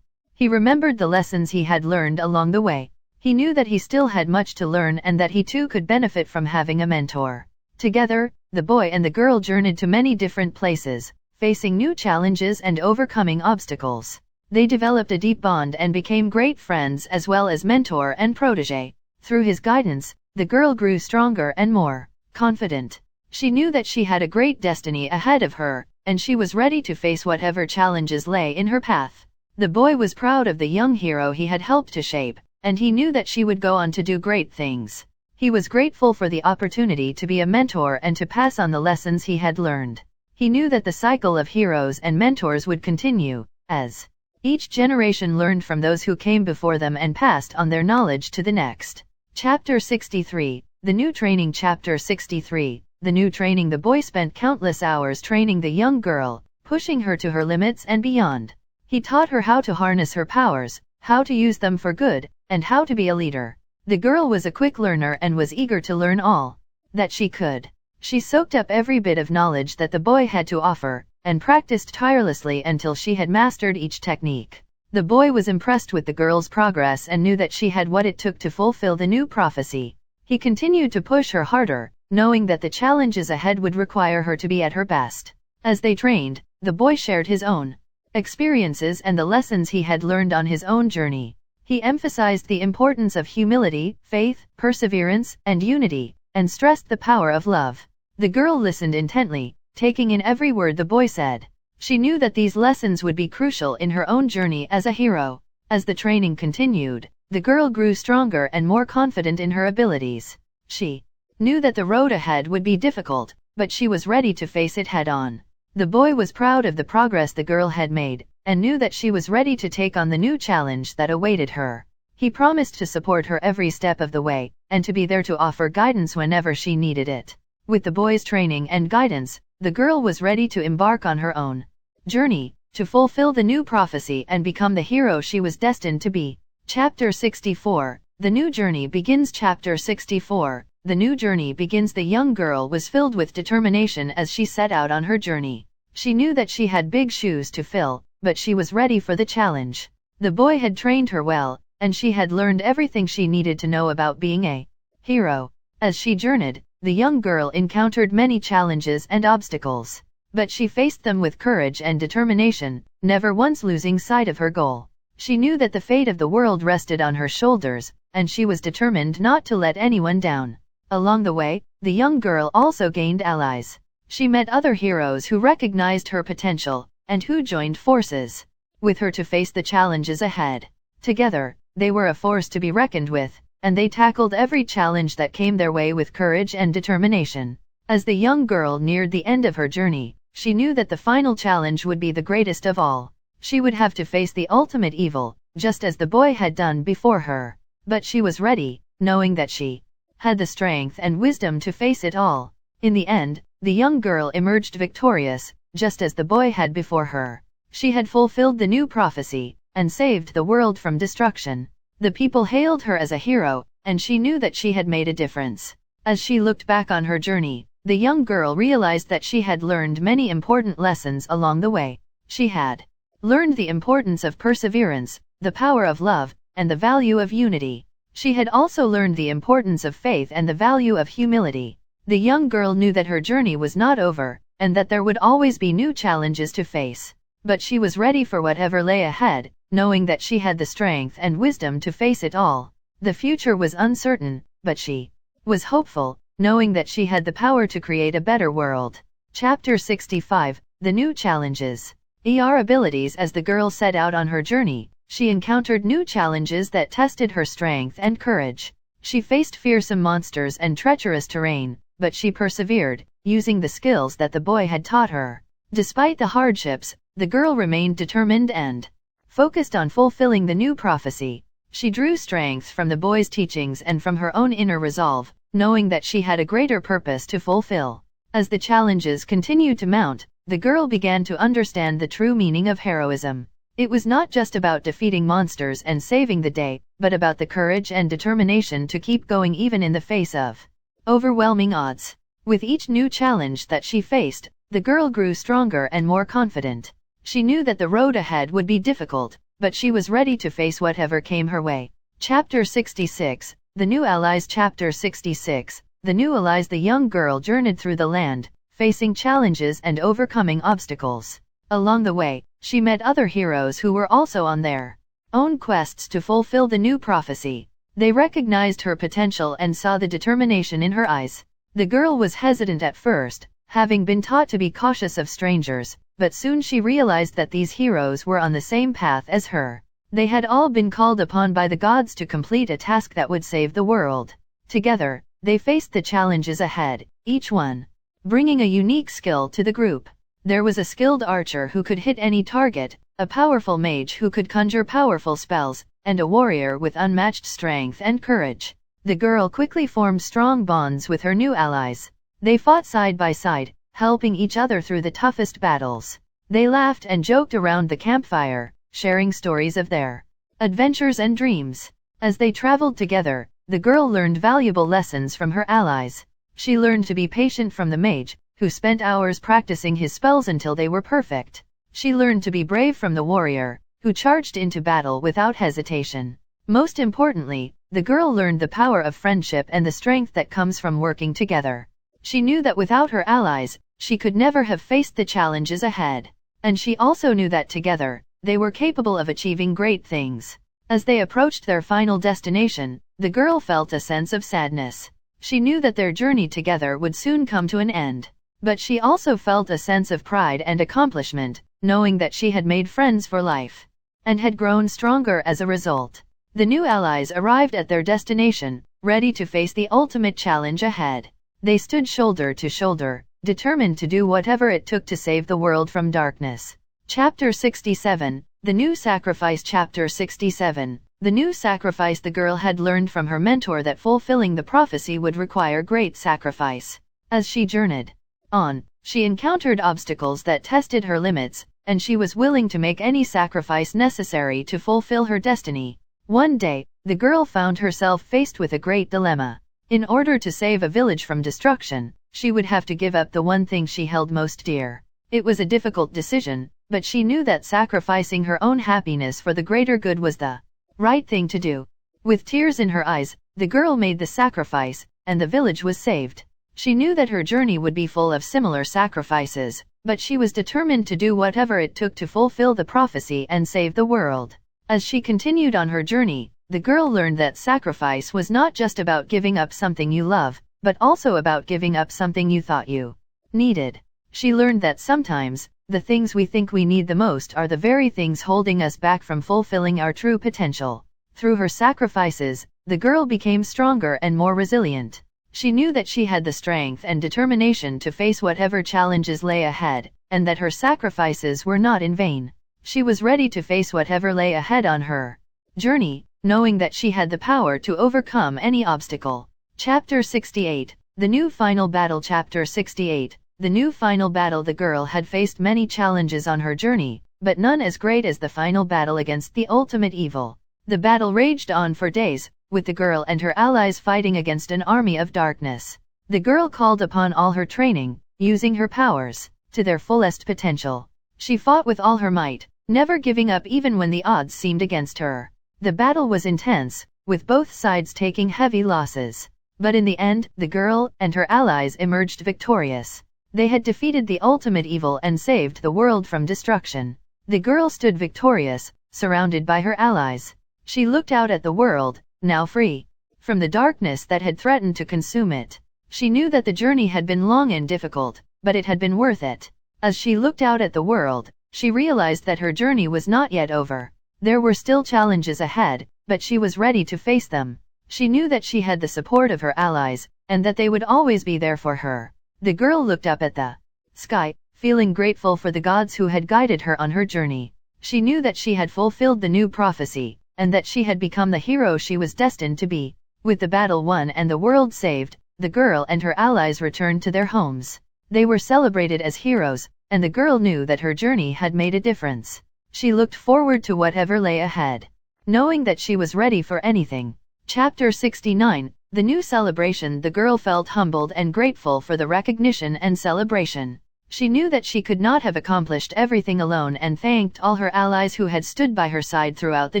he remembered the lessons he had learned along the way. He knew that he still had much to learn and that he too could benefit from having a mentor. Together, the boy and the girl journeyed to many different places, facing new challenges and overcoming obstacles. They developed a deep bond and became great friends as well as mentor and protege. Through his guidance, the girl grew stronger and more confident. She knew that she had a great destiny ahead of her, and she was ready to face whatever challenges lay in her path. The boy was proud of the young hero he had helped to shape, and he knew that she would go on to do great things. He was grateful for the opportunity to be a mentor and to pass on the lessons he had learned. He knew that the cycle of heroes and mentors would continue, as each generation learned from those who came before them and passed on their knowledge to the next. Chapter 63, The New Training. Chapter 63, The New Training. The boy spent countless hours training the young girl, pushing her to her limits and beyond. He taught her how to harness her powers, how to use them for good, and how to be a leader. The girl was a quick learner and was eager to learn all that she could. She soaked up every bit of knowledge that the boy had to offer, and practiced tirelessly until she had mastered each technique. The boy was impressed with the girl's progress and knew that she had what it took to fulfill the new prophecy. He continued to push her harder, knowing that the challenges ahead would require her to be at her best. As they trained, the boy shared his own experiences and the lessons he had learned on his own journey. He emphasized the importance of humility, faith, perseverance, and unity, and stressed the power of love. The girl listened intently, taking in every word the boy said. She knew that these lessons would be crucial in her own journey as a hero. As the training continued, the girl grew stronger and more confident in her abilities. She knew that the road ahead would be difficult, but she was ready to face it head-on. The boy was proud of the progress the girl had made, and knew that she was ready to take on the new challenge that awaited her. He promised to support her every step of the way, and to be there to offer guidance whenever she needed it. With the boy's training and guidance, the girl was ready to embark on her own journey, to fulfill the new prophecy and become the hero she was destined to be. Chapter 64. The New Journey Begins. Chapter 64. The new journey begins. The young girl was filled with determination as she set out on her journey. She knew that she had big shoes to fill, but she was ready for the challenge. The boy had trained her well, and she had learned everything she needed to know about being a hero. As she journeyed, the young girl encountered many challenges and obstacles, but she faced them with courage and determination, never once losing sight of her goal. She knew that the fate of the world rested on her shoulders, and she was determined not to let anyone down. Along the way, the young girl also gained allies. She met other heroes who recognized her potential, and who joined forces with her to face the challenges ahead. Together, they were a force to be reckoned with, and they tackled every challenge that came their way with courage and determination. As the young girl neared the end of her journey, she knew that the final challenge would be the greatest of all. She would have to face the ultimate evil, just as the boy had done before her. But she was ready, knowing that she had the strength and wisdom to face it all. In the end, the young girl emerged victorious, just as the boy had before her. She had fulfilled the new prophecy, and saved the world from destruction. The people hailed her as a hero, and she knew that she had made a difference. As she looked back on her journey, the young girl realized that she had learned many important lessons along the way. She had learned the importance of perseverance, the power of love, and the value of unity. She had also learned the importance of faith and the value of humility. The young girl knew that her journey was not over, and that there would always be new challenges to face. But she was ready for whatever lay ahead, knowing that she had the strength and wisdom to face it all. The future was uncertain, but she was hopeful, knowing that she had the power to create a better world. Chapter 65. The New Challenges. Abilities. As the girl set out on her journey, she encountered new challenges that tested her strength and courage. She faced fearsome monsters and treacherous terrain, but she persevered, using the skills that the boy had taught her. Despite the hardships, the girl remained determined and focused on fulfilling the new prophecy. She drew strength from the boy's teachings and from her own inner resolve, knowing that she had a greater purpose to fulfill. As the challenges continued to mount, the girl began to understand the true meaning of heroism. It was not just about defeating monsters and saving the day, but about the courage and determination to keep going even in the face of overwhelming odds. With each new challenge that she faced, the girl grew stronger and more confident. She knew that the road ahead would be difficult, but she was ready to face whatever came her way. Chapter 66. The New Allies. Chapter 66. The New Allies. The young girl journeyed through the land, facing challenges and overcoming obstacles. Along the way, she met other heroes who were also on their own quests to fulfill the new prophecy. They recognized her potential and saw the determination in her eyes. The girl was hesitant at first, having been taught to be cautious of strangers, but soon she realized that these heroes were on the same path as her. They had all been called upon by the gods to complete a task that would save the world. Together, they faced the challenges ahead, each one bringing a unique skill to the group. There was a skilled archer who could hit any target, a powerful mage who could conjure powerful spells, and a warrior with unmatched strength and courage. The girl quickly formed strong bonds with her new allies. They fought side by side, helping each other through the toughest battles. They laughed and joked around the campfire, sharing stories of their adventures and dreams. As they traveled together, the girl learned valuable lessons from her allies. She learned to be patient from the mage, who spent hours practicing his spells until they were perfect. She learned to be brave from the warrior, who charged into battle without hesitation. Most importantly, the girl learned the power of friendship and the strength that comes from working together. She knew that without her allies, she could never have faced the challenges ahead. And she also knew that together, they were capable of achieving great things. As they approached their final destination, the girl felt a sense of sadness. She knew that their journey together would soon come to an end. But she also felt a sense of pride and accomplishment, knowing that she had made friends for life, and had grown stronger as a result. The new allies arrived at their destination, ready to face the ultimate challenge ahead. They stood shoulder to shoulder, determined to do whatever it took to save the world from darkness. Chapter 67, The New Sacrifice. Chapter 67, The New Sacrifice. The girl had learned from her mentor that fulfilling the prophecy would require great sacrifice. As she journeyed on, she encountered obstacles that tested her limits, and she was willing to make any sacrifice necessary to fulfill her destiny. One day, the girl found herself faced with a great dilemma. In order to save a village from destruction, she would have to give up the one thing she held most dear. It was a difficult decision, but she knew that sacrificing her own happiness for the greater good was the right thing to do. With tears in her eyes, the girl made the sacrifice, and the village was saved. She knew that her journey would be full of similar sacrifices, but she was determined to do whatever it took to fulfill the prophecy and save the world. As she continued on her journey, the girl learned that sacrifice was not just about giving up something you love, but also about giving up something you thought you needed. She learned that sometimes, the things we think we need the most are the very things holding us back from fulfilling our true potential. Through her sacrifices, the girl became stronger and more resilient. She knew that she had the strength and determination to face whatever challenges lay ahead, and that her sacrifices were not in vain. She was ready to face whatever lay ahead on her journey, knowing that she had the power to overcome any obstacle. Chapter 68, The New Final Battle. Chapter 68, The New Final Battle. The girl had faced many challenges on her journey, but none as great as the final battle against the ultimate evil. The battle raged on for days, with the girl and her allies fighting against an army of darkness. The girl called upon all her training, using her powers to their fullest potential. She fought with all her might, never giving up even when the odds seemed against her. The battle was intense, with both sides taking heavy losses. But in the end, the girl and her allies emerged victorious. They had defeated the ultimate evil and saved the world from destruction. The girl stood victorious, surrounded by her allies. She looked out at the world, now free from the darkness that had threatened to consume it. She knew that the journey had been long and difficult, but it had been worth it. As she looked out at the world, she realized that her journey was not yet over. There were still challenges ahead, but she was ready to face them. She knew that she had the support of her allies, and that they would always be there for her. The girl looked up at the sky, feeling grateful for the gods who had guided her on her journey. She knew that she had fulfilled the new prophecy, and that she had become the hero she was destined to be. With the battle won and the world saved, the girl and her allies returned to their homes. They were celebrated as heroes, and the girl knew that her journey had made a difference. She looked forward to whatever lay ahead, knowing that she was ready for anything. Chapter 69, The New Celebration. The girl felt humbled and grateful for the recognition and celebration. She knew that she could not have accomplished everything alone and thanked all her allies who had stood by her side throughout the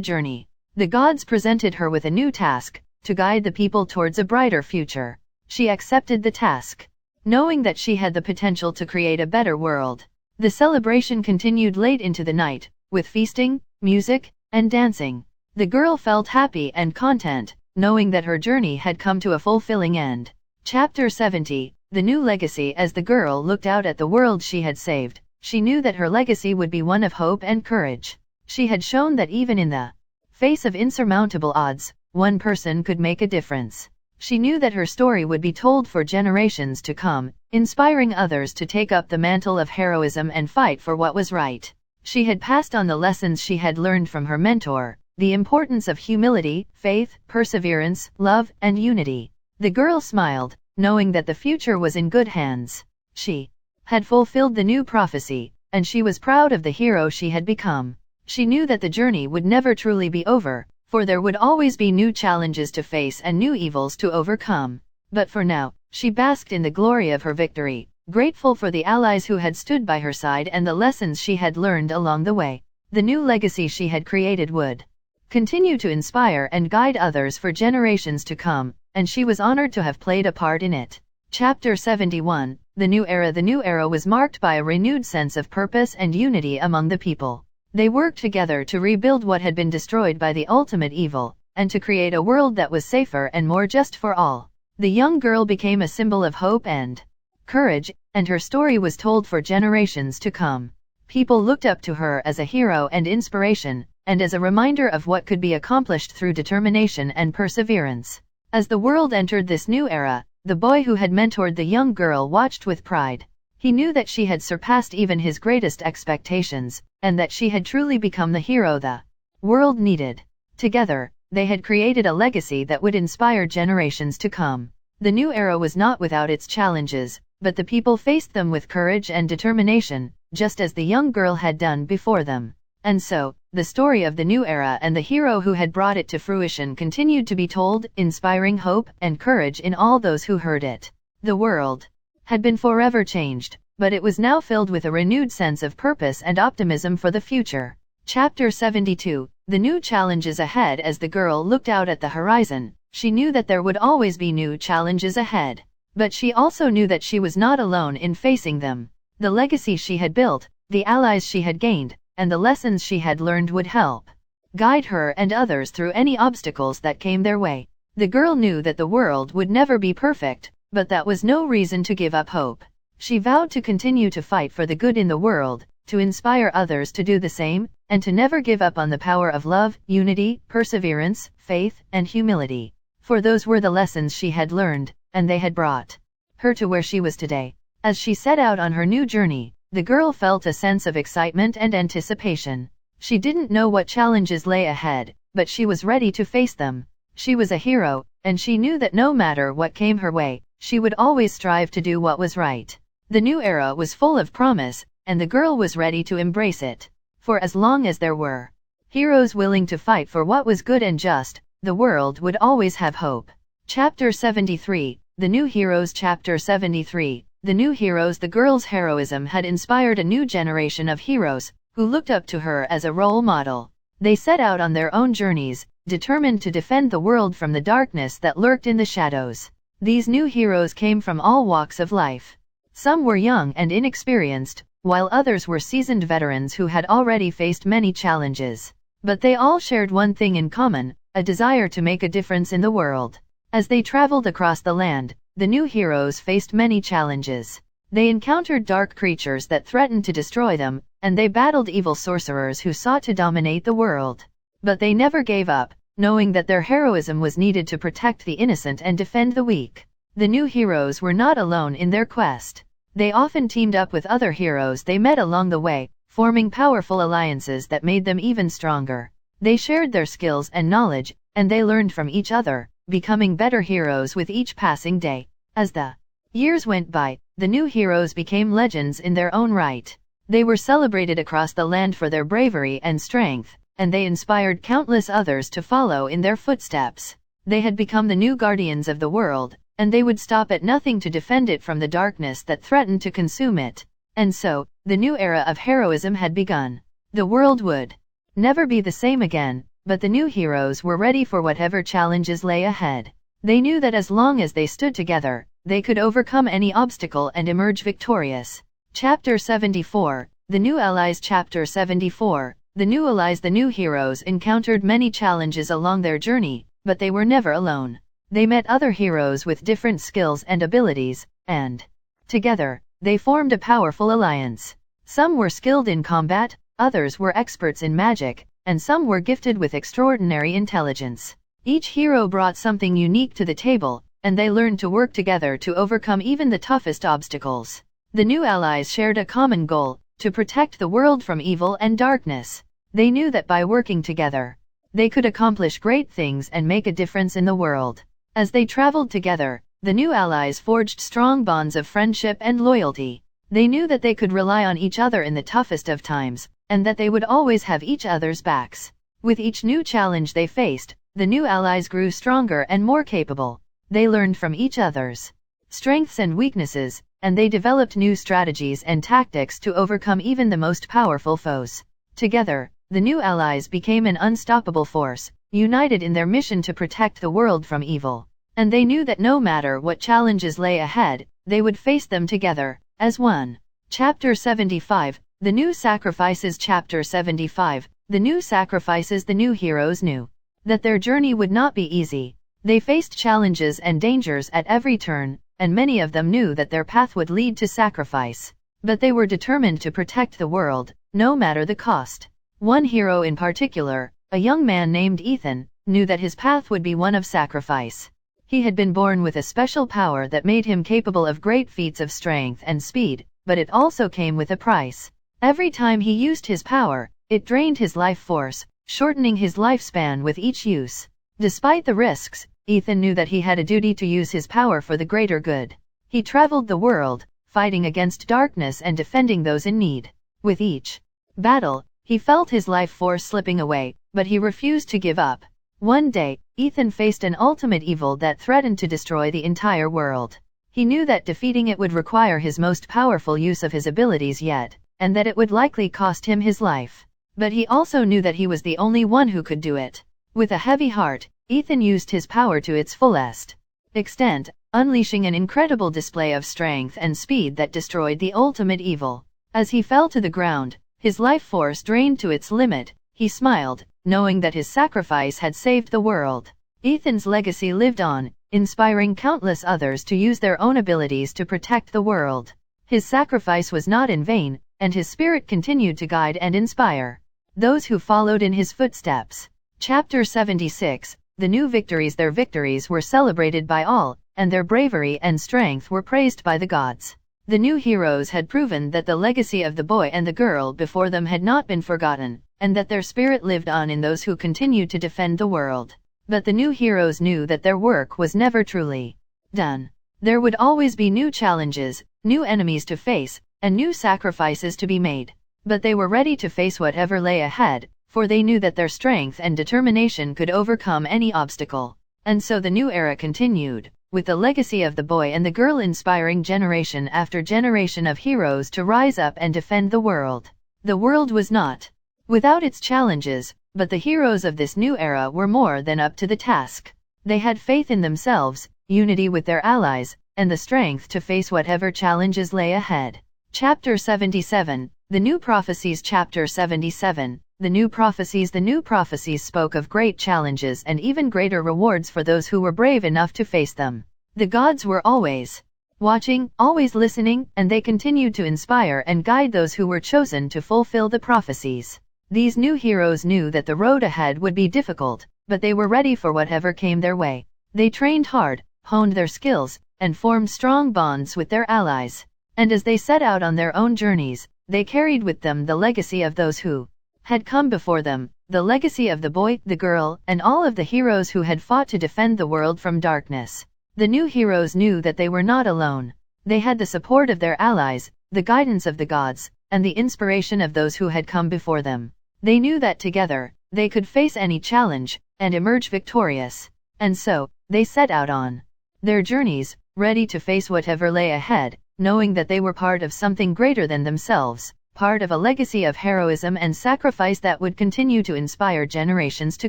journey. The gods presented her with a new task, to guide the people towards a brighter future. She accepted the task, knowing that she had the potential to create a better world. The celebration continued late into the night, with feasting, music, and dancing. The girl felt happy and content, knowing that her journey had come to a fulfilling end. Chapter 70, The New Legacy. As the girl looked out at the world she had saved, she knew that her legacy would be one of hope and courage. She had shown that even in the face of insurmountable odds, one person could make a difference. She knew that her story would be told for generations to come, inspiring others to take up the mantle of heroism and fight for what was right. She had passed on the lessons she had learned from her mentor, the importance of humility, faith, perseverance, love, and unity. The girl smiled, knowing that the future was in good hands. She had fulfilled the new prophecy, and she was proud of the hero she had become. She knew that the journey would never truly be over, for there would always be new challenges to face and new evils to overcome. But for now, she basked in the glory of her victory, grateful for the allies who had stood by her side and the lessons she had learned along the way. The new legacy she had created would continue to inspire and guide others for generations to come, and she was honored to have played a part in it. Chapter 71, The New Era. The new era was marked by a renewed sense of purpose and unity among the people. They worked together to rebuild what had been destroyed by the ultimate evil, and to create a world that was safer and more just for all. The young girl became a symbol of hope and courage, and her story was told for generations to come. People looked up to her as a hero and inspiration, and as a reminder of what could be accomplished through determination and perseverance. As the world entered this new era, the boy who had mentored the young girl watched with pride. He knew that she had surpassed even his greatest expectations, and that she had truly become the hero the world needed. Together, they had created a legacy that would inspire generations to come. The new era was not without its challenges, but the people faced them with courage and determination, just as the young girl had done before them. And so, the story of the new era and the hero who had brought it to fruition continued to be told, inspiring hope and courage in all those who heard it. The world had been forever changed, but it was now filled with a renewed sense of purpose and optimism for the future. Chapter 72. The new challenges ahead. As the girl looked out at the horizon, she knew that there would always be new challenges ahead. But she also knew that she was not alone in facing them. The legacy she had built, the allies she had gained, and the lessons she had learned would help guide her and others through any obstacles that came their way. The girl knew that the world would never be perfect, but that was no reason to give up hope. She vowed to continue to fight for the good in the world, to inspire others to do the same, and to never give up on the power of love, unity, perseverance, faith, and humility. For those were the lessons she had learned, and they had brought her to where she was today. As she set out on her new journey, the girl felt a sense of excitement and anticipation. She didn't know what challenges lay ahead, but she was ready to face them. She was a hero, and she knew that no matter what came her way, she would always strive to do what was right. The new era was full of promise, and the girl was ready to embrace it. For as long as there were heroes willing to fight for what was good and just, the world would always have hope. Chapter 73. The New Heroes. Chapter 73. The new heroes. The girl's heroism had inspired a new generation of heroes, who looked up to her as a role model. They set out on their own journeys, determined to defend the world from the darkness that lurked in the shadows. These new heroes came from all walks of life. Some were young and inexperienced, while others were seasoned veterans who had already faced many challenges. But they all shared one thing in common, a desire to make a difference in the world. As they traveled across the land, the new heroes faced many challenges. They encountered dark creatures that threatened to destroy them, and they battled evil sorcerers who sought to dominate the world. But they never gave up, knowing that their heroism was needed to protect the innocent and defend the weak. The new heroes were not alone in their quest. They often teamed up with other heroes they met along the way, forming powerful alliances that made them even stronger. They shared their skills and knowledge, and they learned from each other, becoming better heroes with each passing day. As the years went by, the new heroes became legends in their own right. They were celebrated across the land for their bravery and strength, and they inspired countless others to follow in their footsteps. They had become the new guardians of the world, and they would stop at nothing to defend it from the darkness that threatened to consume it. And so, the new era of heroism had begun. The world would never be the same again, but the new heroes were ready for whatever challenges lay ahead. They knew that as long as they stood together, they could overcome any obstacle and emerge victorious. Chapter 74. The New Allies. Chapter 74. The New Allies. The new heroes encountered many challenges along their journey, but they were never alone. They met other heroes with different skills and abilities, and together, they formed a powerful alliance. Some were skilled in combat, others were experts in magic, and some were gifted with extraordinary intelligence. Each hero brought something unique to the table, and they learned to work together to overcome even the toughest obstacles. The new allies shared a common goal, to protect the world from evil and darkness. They knew that by working together, they could accomplish great things and make a difference in the world. As they traveled together, the new allies forged strong bonds of friendship and loyalty. They knew that they could rely on each other in the toughest of times, and that they would always have each other's backs. With each new challenge they faced, the new allies grew stronger and more capable. They learned from each other's strengths and weaknesses, and they developed new strategies and tactics to overcome even the most powerful foes. Together, the new allies became an unstoppable force, united in their mission to protect the world from evil. And they knew that no matter what challenges lay ahead, they would face them together, as one. Chapter 75. The New Sacrifices Chapter 75. The New Sacrifices. The new heroes knew that their journey would not be easy. They faced challenges and dangers at every turn, and many of them knew that their path would lead to sacrifice. But they were determined to protect the world, no matter the cost. One hero in particular, a young man named Ethan, knew that his path would be one of sacrifice. He had been born with a special power that made him capable of great feats of strength and speed, but it also came with a price. Every time he used his power, it drained his life force, shortening his lifespan with each use. Despite the risks, Ethan knew that he had a duty to use his power for the greater good. He traveled the world, fighting against darkness and defending those in need. With each battle, he felt his life force slipping away, but he refused to give up. One day, Ethan faced an ultimate evil that threatened to destroy the entire world. He knew that defeating it would require his most powerful use of his abilities yet, and that it would likely cost him his life. But he also knew that he was the only one who could do it. With a heavy heart, Ethan used his power to its fullest extent, unleashing an incredible display of strength and speed that destroyed the ultimate evil. As he fell to the ground, his life force drained to its limit, he smiled, knowing that his sacrifice had saved the world. Ethan's legacy lived on, inspiring countless others to use their own abilities to protect the world. His sacrifice was not in vain, and his spirit continued to guide and inspire those who followed in his footsteps. Chapter 76. The new victories. Their victories were celebrated by all, and their bravery and strength were praised by the gods. The new heroes had proven that the legacy of the boy and the girl before them had not been forgotten, and that their spirit lived on in those who continued to defend the world. But the new heroes knew that their work was never truly done. There would always be new challenges, new enemies to face, and new sacrifices to be made. But they were ready to face whatever lay ahead, for they knew that their strength and determination could overcome any obstacle. And so the new era continued, with the legacy of the boy and the girl inspiring generation after generation of heroes to rise up and defend the world. The world was not without its challenges, but the heroes of this new era were more than up to the task. They had faith in themselves, unity with their allies, and the strength to face whatever challenges lay ahead. Chapter 77. The New Prophecies. Chapter 77. The New Prophecies. The new prophecies spoke of great challenges and even greater rewards for those who were brave enough to face them. The gods were always watching, always listening, and they continued to inspire and guide those who were chosen to fulfill the prophecies. These new heroes knew that the road ahead would be difficult, but they were ready for whatever came their way. They trained hard, honed their skills, and formed strong bonds with their allies. And as they set out on their own journeys, they carried with them the legacy of those who had come before them, the legacy of the boy, the girl, and all of the heroes who had fought to defend the world from darkness. The new heroes knew that they were not alone. They had the support of their allies, the guidance of the gods, and the inspiration of those who had come before them. They knew that together, they could face any challenge, and emerge victorious. And so, they set out on their journeys, ready to face whatever lay ahead, knowing that they were part of something greater than themselves, part of a legacy of heroism and sacrifice that would continue to inspire generations to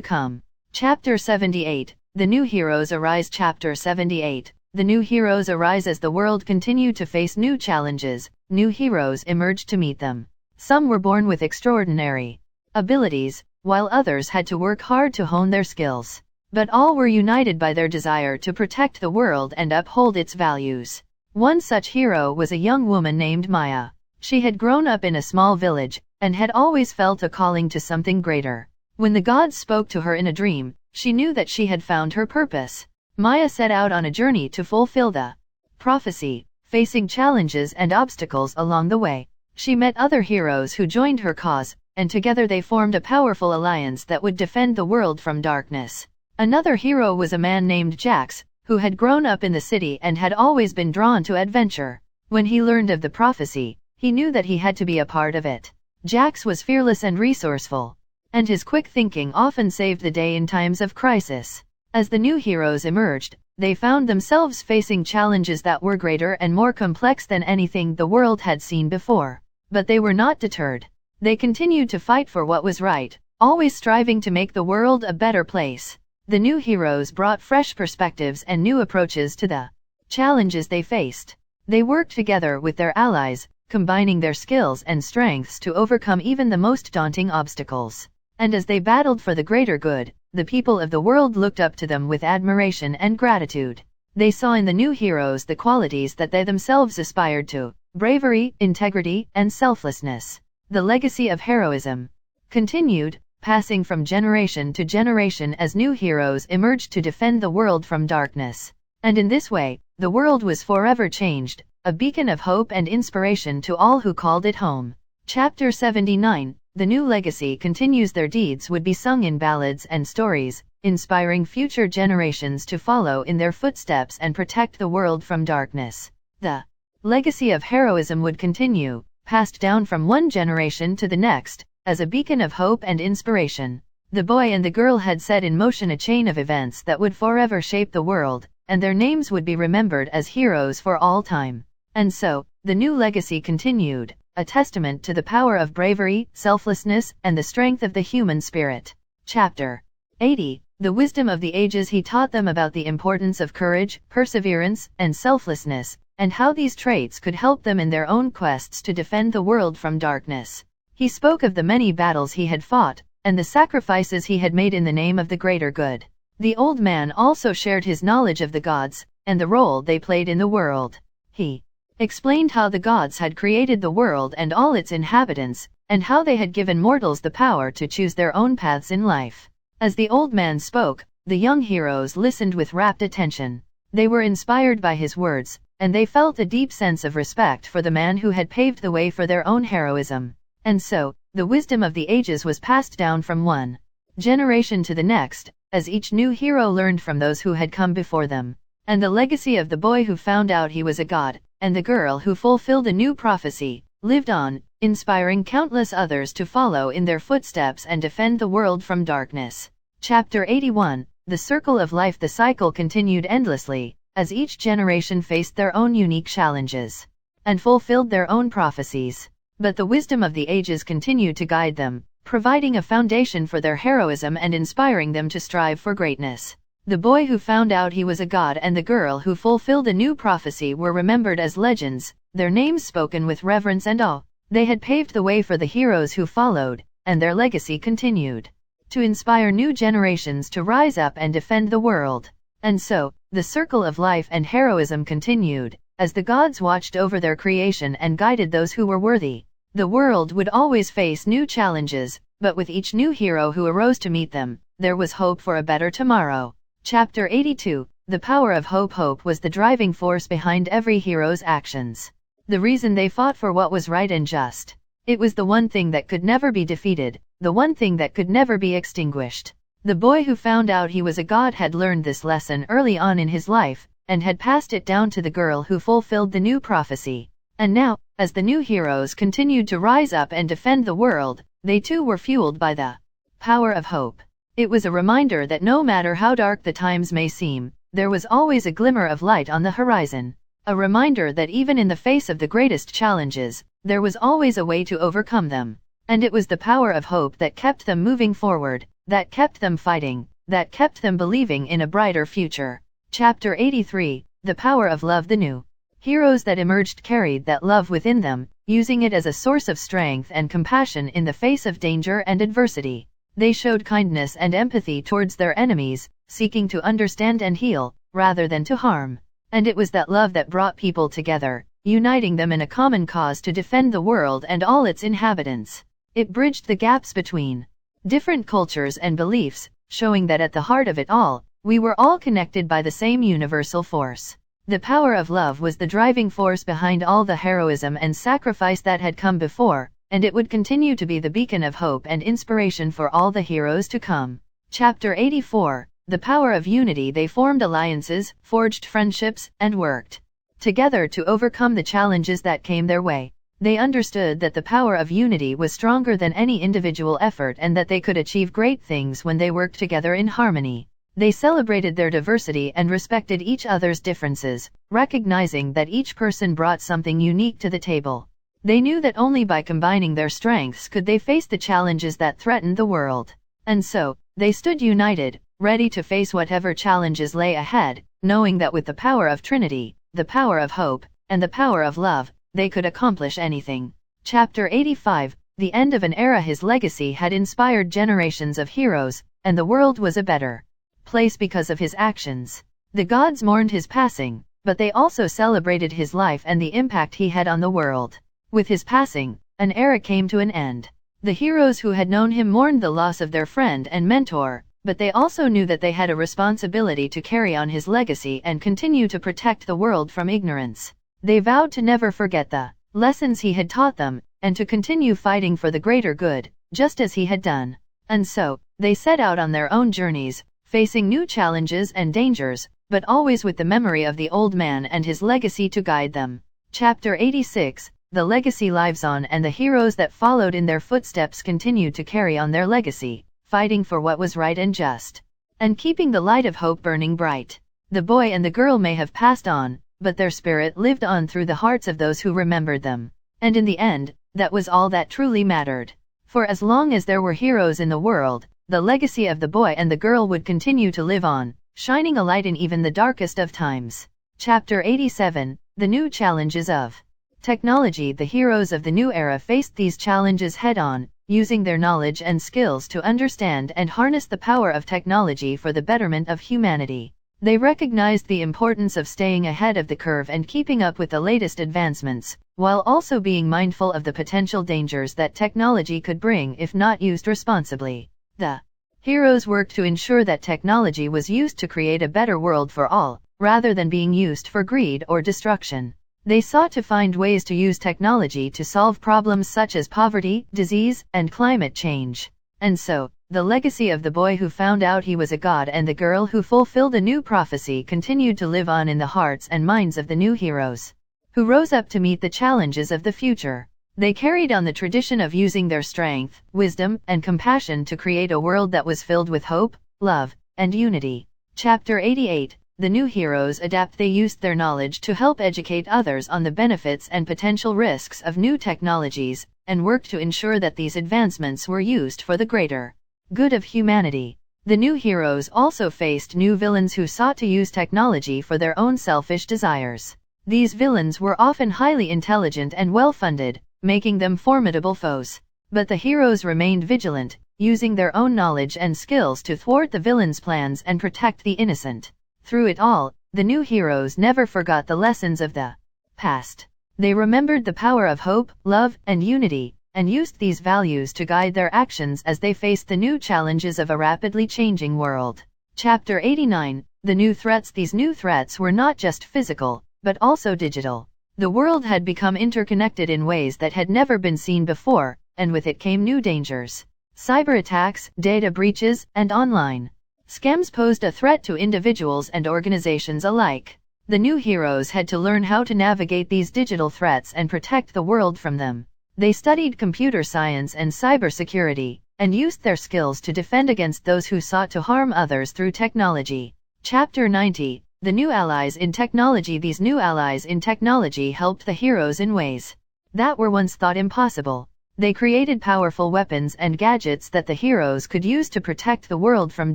come. Chapter 78. The New Heroes Arise. Chapter 78. The new heroes arise. As the world continued to face new challenges, new heroes emerged to meet them. Some were born with extraordinary abilities, while others had to work hard to hone their skills. But all were united by their desire to protect the world and uphold its values. One such hero was a young woman named Maya. She had grown up in a small village, and had always felt a calling to something greater. When the gods spoke to her in a dream, she knew that she had found her purpose. Maya set out on a journey to fulfill the prophecy, facing challenges and obstacles along the way. She met other heroes who joined her cause, and together they formed a powerful alliance that would defend the world from darkness. Another hero was a man named Jax, who had grown up in the city and had always been drawn to adventure. When he learned of the prophecy, he knew that he had to be a part of it. Jax was fearless and resourceful, and his quick thinking often saved the day in times of crisis. As the new heroes emerged, they found themselves facing challenges that were greater and more complex than anything the world had seen before. But they were not deterred. They continued to fight for what was right, always striving to make the world a better place. The new heroes brought fresh perspectives and new approaches to the challenges they faced. They worked together with their allies, combining their skills and strengths to overcome even the most daunting obstacles. And as they battled for the greater good, the people of the world looked up to them with admiration and gratitude. They saw in the new heroes the qualities that they themselves aspired to: bravery, integrity, and selflessness. The legacy of heroism continued, passing from generation to generation as new heroes emerged to defend the world from darkness. And in this way, the world was forever changed, a beacon of hope and inspiration to all who called it home. Chapter 79. The new legacy continues. Their deeds would be sung in ballads and stories, inspiring future generations to follow in their footsteps and protect the world from darkness. The legacy of heroism would continue, passed down from one generation to the next, as a beacon of hope and inspiration. The boy and the girl had set in motion a chain of events that would forever shape the world, and their names would be remembered as heroes for all time. And so, the new legacy continued, a testament to the power of bravery, selflessness, and the strength of the human spirit. Chapter 80. The wisdom of the ages. He taught them about the importance of courage, perseverance, and selflessness, and how these traits could help them in their own quests to defend the world from darkness. He spoke of the many battles he had fought, and the sacrifices he had made in the name of the greater good. The old man also shared his knowledge of the gods, and the role they played in the world. He explained how the gods had created the world and all its inhabitants, and how they had given mortals the power to choose their own paths in life. As the old man spoke, the young heroes listened with rapt attention. They were inspired by his words, and they felt a deep sense of respect for the man who had paved the way for their own heroism. And so, the wisdom of the ages was passed down from one generation to the next, as each new hero learned from those who had come before them. And the legacy of the boy who found out he was a god, and the girl who fulfilled a new prophecy, lived on, inspiring countless others to follow in their footsteps and defend the world from darkness. Chapter 81. The circle of life. The cycle continued endlessly, as each generation faced their own unique challenges and fulfilled their own prophecies. But the wisdom of the ages continued to guide them, providing a foundation for their heroism and inspiring them to strive for greatness. The boy who found out he was a god and the girl who fulfilled a new prophecy were remembered as legends, their names spoken with reverence and awe. They had paved the way for the heroes who followed, and their legacy continued to inspire new generations to rise up and defend the world. And so, the circle of life and heroism continued, as the gods watched over their creation and guided those who were worthy. The world would always face new challenges, but with each new hero who arose to meet them, there was hope for a better tomorrow. Chapter 82. The power of hope. Hope was the driving force behind every hero's actions. The reason they fought for what was right and just. It was the one thing that could never be defeated, the one thing that could never be extinguished. The boy who found out he was a god had learned this lesson early on in his life, and had passed it down to the girl who fulfilled the new prophecy. And now, as the new heroes continued to rise up and defend the world, they too were fueled by the power of hope. It was a reminder that no matter how dark the times may seem, there was always a glimmer of light on the horizon. A reminder that even in the face of the greatest challenges, there was always a way to overcome them. And it was the power of hope that kept them moving forward, that kept them fighting, that kept them believing in a brighter future. Chapter 83. The power of love. The new heroes that emerged carried that love within them, using it as a source of strength and compassion in the face of danger and adversity. They showed kindness and empathy towards their enemies, seeking to understand and heal, rather than to harm. And it was that love that brought people together, uniting them in a common cause to defend the world and all its inhabitants. It bridged the gaps between different cultures and beliefs, showing that at the heart of it all, we were all connected by the same universal force. The power of love was the driving force behind all the heroism and sacrifice that had come before, and it would continue to be the beacon of hope and inspiration for all the heroes to come. Chapter 84. The power of unity. They formed alliances, forged friendships, and worked together to overcome the challenges that came their way. They understood that the power of unity was stronger than any individual effort and that they could achieve great things when they worked together in harmony. They celebrated their diversity and respected each other's differences, recognizing that each person brought something unique to the table. They knew that only by combining their strengths could they face the challenges that threatened the world. And so, they stood united, ready to face whatever challenges lay ahead, knowing that with the power of Trinity, the power of hope, and the power of love, they could accomplish anything. Chapter 85, The End of an Era. His legacy had inspired generations of heroes, and the world was a better place because of his actions. The gods mourned his passing, but they also celebrated his life and the impact he had on the world. With his passing, an era came to an end. The heroes who had known him mourned the loss of their friend and mentor, but they also knew that they had a responsibility to carry on his legacy and continue to protect the world from ignorance. They vowed to never forget the lessons he had taught them, and to continue fighting for the greater good, just as he had done. And so, they set out on their own journeys, facing new challenges and dangers, but always with the memory of the old man and his legacy to guide them. Chapter 86, The legacy lives on, and the heroes that followed in their footsteps continued to carry on their legacy, fighting for what was right and just, and keeping the light of hope burning bright. The boy and the girl may have passed on, but their spirit lived on through the hearts of those who remembered them. And in the end, that was all that truly mattered. For as long as there were heroes in the world, the legacy of the boy and the girl would continue to live on, shining a light in even the darkest of times. Chapter 87, The New Challenges of Technology. The heroes of the new era faced these challenges head-on, using their knowledge and skills to understand and harness the power of technology for the betterment of humanity. They recognized the importance of staying ahead of the curve and keeping up with the latest advancements, while also being mindful of the potential dangers that technology could bring if not used responsibly. The heroes worked to ensure that technology was used to create a better world for all, rather than being used for greed or destruction. They sought to find ways to use technology to solve problems such as poverty, disease, and climate change. And so, the legacy of the boy who found out he was a god and the girl who fulfilled a new prophecy continued to live on in the hearts and minds of the new heroes, who rose up to meet the challenges of the future. They carried on the tradition of using their strength, wisdom, and compassion to create a world that was filled with hope, love, and unity. Chapter 88, The New Heroes Adapt. They used their knowledge to help educate others on the benefits and potential risks of new technologies, and worked to ensure that these advancements were used for the greater good of humanity. The new heroes also faced new villains who sought to use technology for their own selfish desires. These villains were often highly intelligent and well-funded, making them formidable foes. But the heroes remained vigilant, using their own knowledge and skills to thwart the villains' plans and protect the innocent. Through it all, the new heroes never forgot the lessons of the past. They remembered the power of hope, love, and unity, and used these values to guide their actions as they faced the new challenges of a rapidly changing world. Chapter 89, The New Threats. These new threats were not just physical, but also digital. The world had become interconnected in ways that had never been seen before, and with it came new dangers. Cyber attacks, data breaches, and online scams posed a threat to individuals and organizations alike. The new heroes had to learn how to navigate these digital threats and protect the world from them. They studied computer science and cybersecurity, and used their skills to defend against those who sought to harm others through technology. Chapter 90, The New Allies in Technology. These new allies in technology helped the heroes in ways that were once thought impossible. They created powerful weapons and gadgets that the heroes could use to protect the world from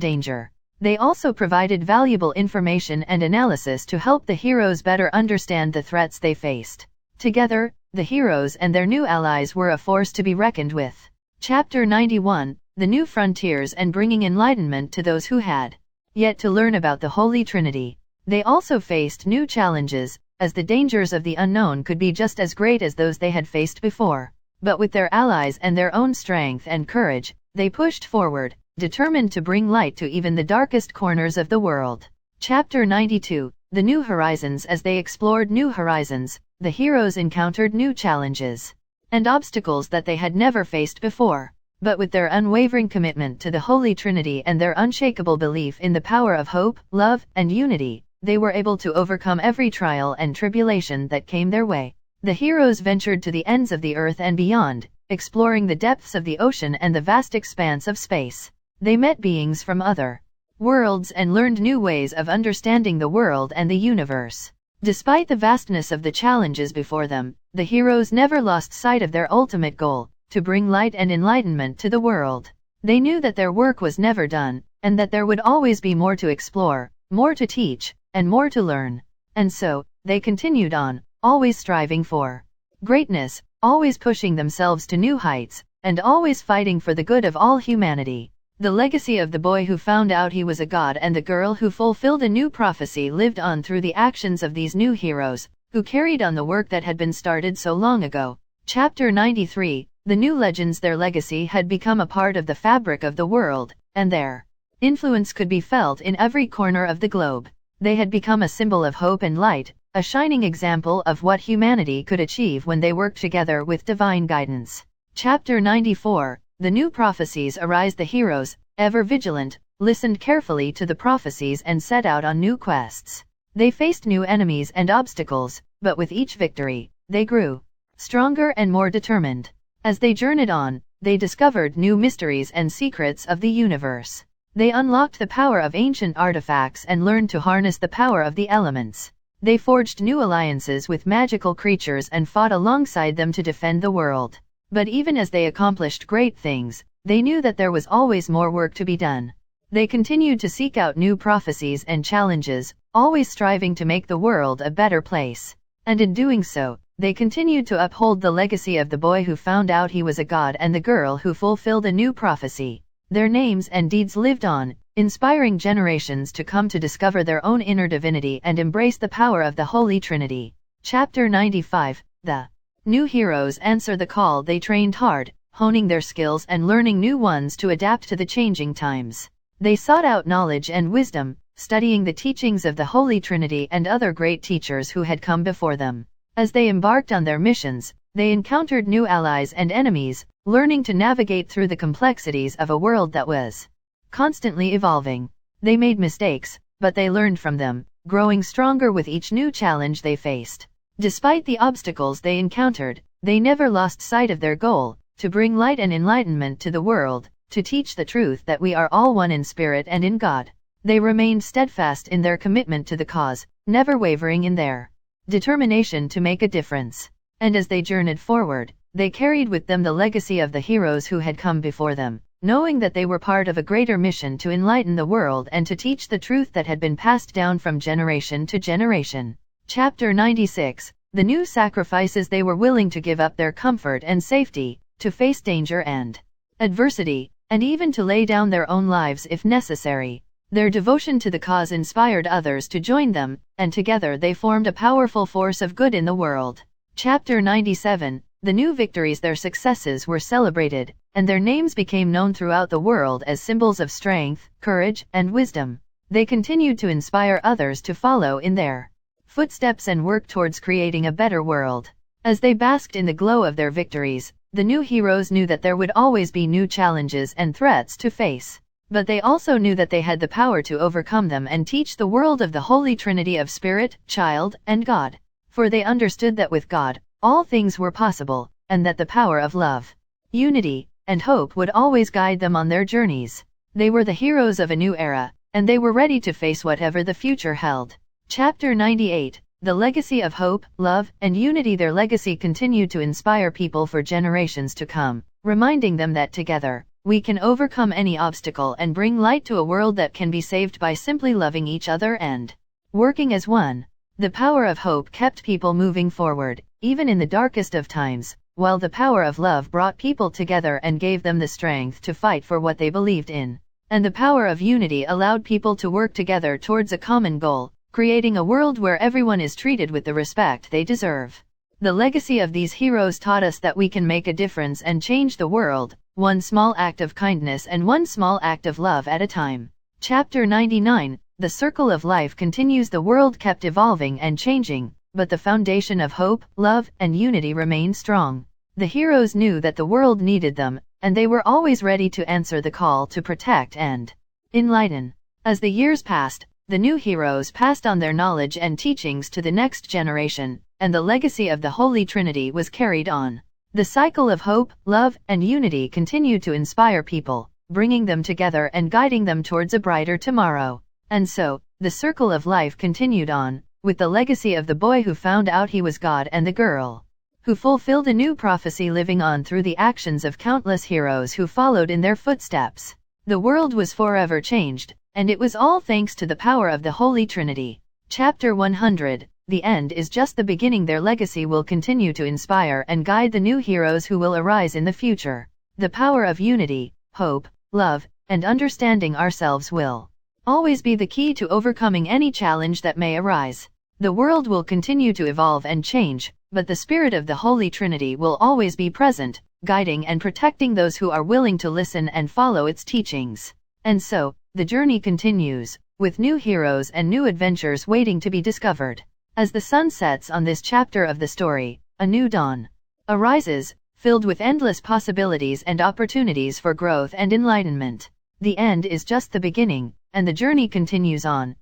danger. They also provided valuable information and analysis to help the heroes better understand the threats they faced. Together, the heroes and their new allies were a force to be reckoned with. Chapter 91, The New Frontiers and Bringing Enlightenment to Those Who Had yet to learn about the Holy Trinity. They also faced new challenges, as the dangers of the unknown could be just as great as those they had faced before. But with their allies and their own strength and courage, they pushed forward, determined to bring light to even the darkest corners of the world. Chapter 92, The New Horizons. As they explored new horizons, the heroes encountered new challenges and obstacles that they had never faced before. But with their unwavering commitment to the Holy Trinity and their unshakable belief in the power of hope, love, and unity, they were able to overcome every trial and tribulation that came their way. The heroes ventured to the ends of the earth and beyond, exploring the depths of the ocean and the vast expanse of space. They met beings from other worlds and learned new ways of understanding the world and the universe. Despite the vastness of the challenges before them, the heroes never lost sight of their ultimate goal, to bring light and enlightenment to the world. They knew that their work was never done, and that there would always be more to explore, more to teach, and more to learn. And so, they continued on, always striving for greatness, always pushing themselves to new heights, and always fighting for the good of all humanity. The legacy of the boy who found out he was a god and the girl who fulfilled a new prophecy lived on through the actions of these new heroes, who carried on the work that had been started so long ago. Chapter 93. The new legends. Their legacy had become a part of the fabric of the world, and their influence could be felt in every corner of the globe. They had become a symbol of hope and light, a shining example of what humanity could achieve when they worked together with divine guidance. Chapter 94. The new prophecies arise. The heroes, ever vigilant, listened carefully to the prophecies and set out on new quests. They faced new enemies and obstacles, but with each victory, they grew stronger and more determined. As they journeyed on, they discovered new mysteries and secrets of the universe. They unlocked the power of ancient artifacts and learned to harness the power of the elements. They forged new alliances with magical creatures and fought alongside them to defend the world. But even as they accomplished great things, they knew that there was always more work to be done. They continued to seek out new prophecies and challenges, always striving to make the world a better place. And in doing so, they continued to uphold the legacy of the boy who found out he was a god and the girl who fulfilled a new prophecy. Their names and deeds lived on, inspiring generations to come to discover their own inner divinity and embrace the power of the Holy Trinity. Chapter 95. The new heroes answer the call. They trained hard, honing their skills and learning new ones to adapt to the changing times. They sought out knowledge and wisdom, studying the teachings of the Holy Trinity and other great teachers who had come before them. As they embarked on their missions, they encountered new allies and enemies, learning to navigate through the complexities of a world that was constantly evolving. They made mistakes, but they learned from them, growing stronger with each new challenge they faced. Despite the obstacles they encountered, they never lost sight of their goal, to bring light and enlightenment to the world, to teach the truth that we are all one in spirit and in God. They remained steadfast in their commitment to the cause, never wavering in their determination to make a difference. And as they journeyed forward, they carried with them the legacy of the heroes who had come before them, knowing that they were part of a greater mission to enlighten the world and to teach the truth that had been passed down from generation to generation. Chapter 96. The new sacrifices. They were willing to give up their comfort and safety, to face danger and adversity, and even to lay down their own lives if necessary. Their devotion to the cause inspired others to join them, and together they formed a powerful force of good in the world. Chapter 97. The new victories. Their successes were celebrated, and their names became known throughout the world as symbols of strength, courage, and wisdom. They continued to inspire others to follow in their footsteps and work towards creating a better world. As they basked in the glow of their victories, the new heroes knew that there would always be new challenges and threats to face. But they also knew that they had the power to overcome them and teach the world of the Holy Trinity of Spirit, Child, and God. For they understood that with God, all things were possible, and that the power of love, unity, and hope would always guide them on their journeys. They were the heroes of a new era, and they were ready to face whatever the future held. Chapter 98. The legacy of hope, love, and unity. Their legacy continued to inspire people for generations to come, reminding them that together, we can overcome any obstacle and bring light to a world that can be saved by simply loving each other and working as one. The power of hope kept people moving forward, even in the darkest of times, while the power of love brought people together and gave them the strength to fight for what they believed in. And the power of unity allowed people to work together towards a common goal, creating a world where everyone is treated with the respect they deserve. The legacy of these heroes taught us that we can make a difference and change the world, one small act of kindness and one small act of love at a time. Chapter 99. The circle of life continues. The world kept evolving and changing, but the foundation of hope, love, and unity remained strong. The heroes knew that the world needed them, and they were always ready to answer the call to protect and enlighten. As the years passed, the new heroes passed on their knowledge and teachings to the next generation, and the legacy of the Holy Trinity was carried on. The cycle of hope, love, and unity continued to inspire people, bringing them together and guiding them towards a brighter tomorrow. And so, the circle of life continued on, with the legacy of the boy who found out he was God and the girl who fulfilled a new prophecy living on through the actions of countless heroes who followed in their footsteps. The world was forever changed, and it was all thanks to the power of the Holy Trinity. Chapter 100. the end is just the beginning. Their legacy will continue to inspire and guide the new heroes who will arise in the future. The power of unity, hope, love, and understanding ourselves will always be the key to overcoming any challenge that may arise. The world will continue to evolve and change, but the spirit of the Holy Trinity will always be present, guiding and protecting those who are willing to listen and follow its teachings. And so, the journey continues, with new heroes and new adventures waiting to be discovered. As the sun sets on this chapter of the story, a new dawn arises, filled with endless possibilities and opportunities for growth and enlightenment. The end is just the beginning, and the journey continues on,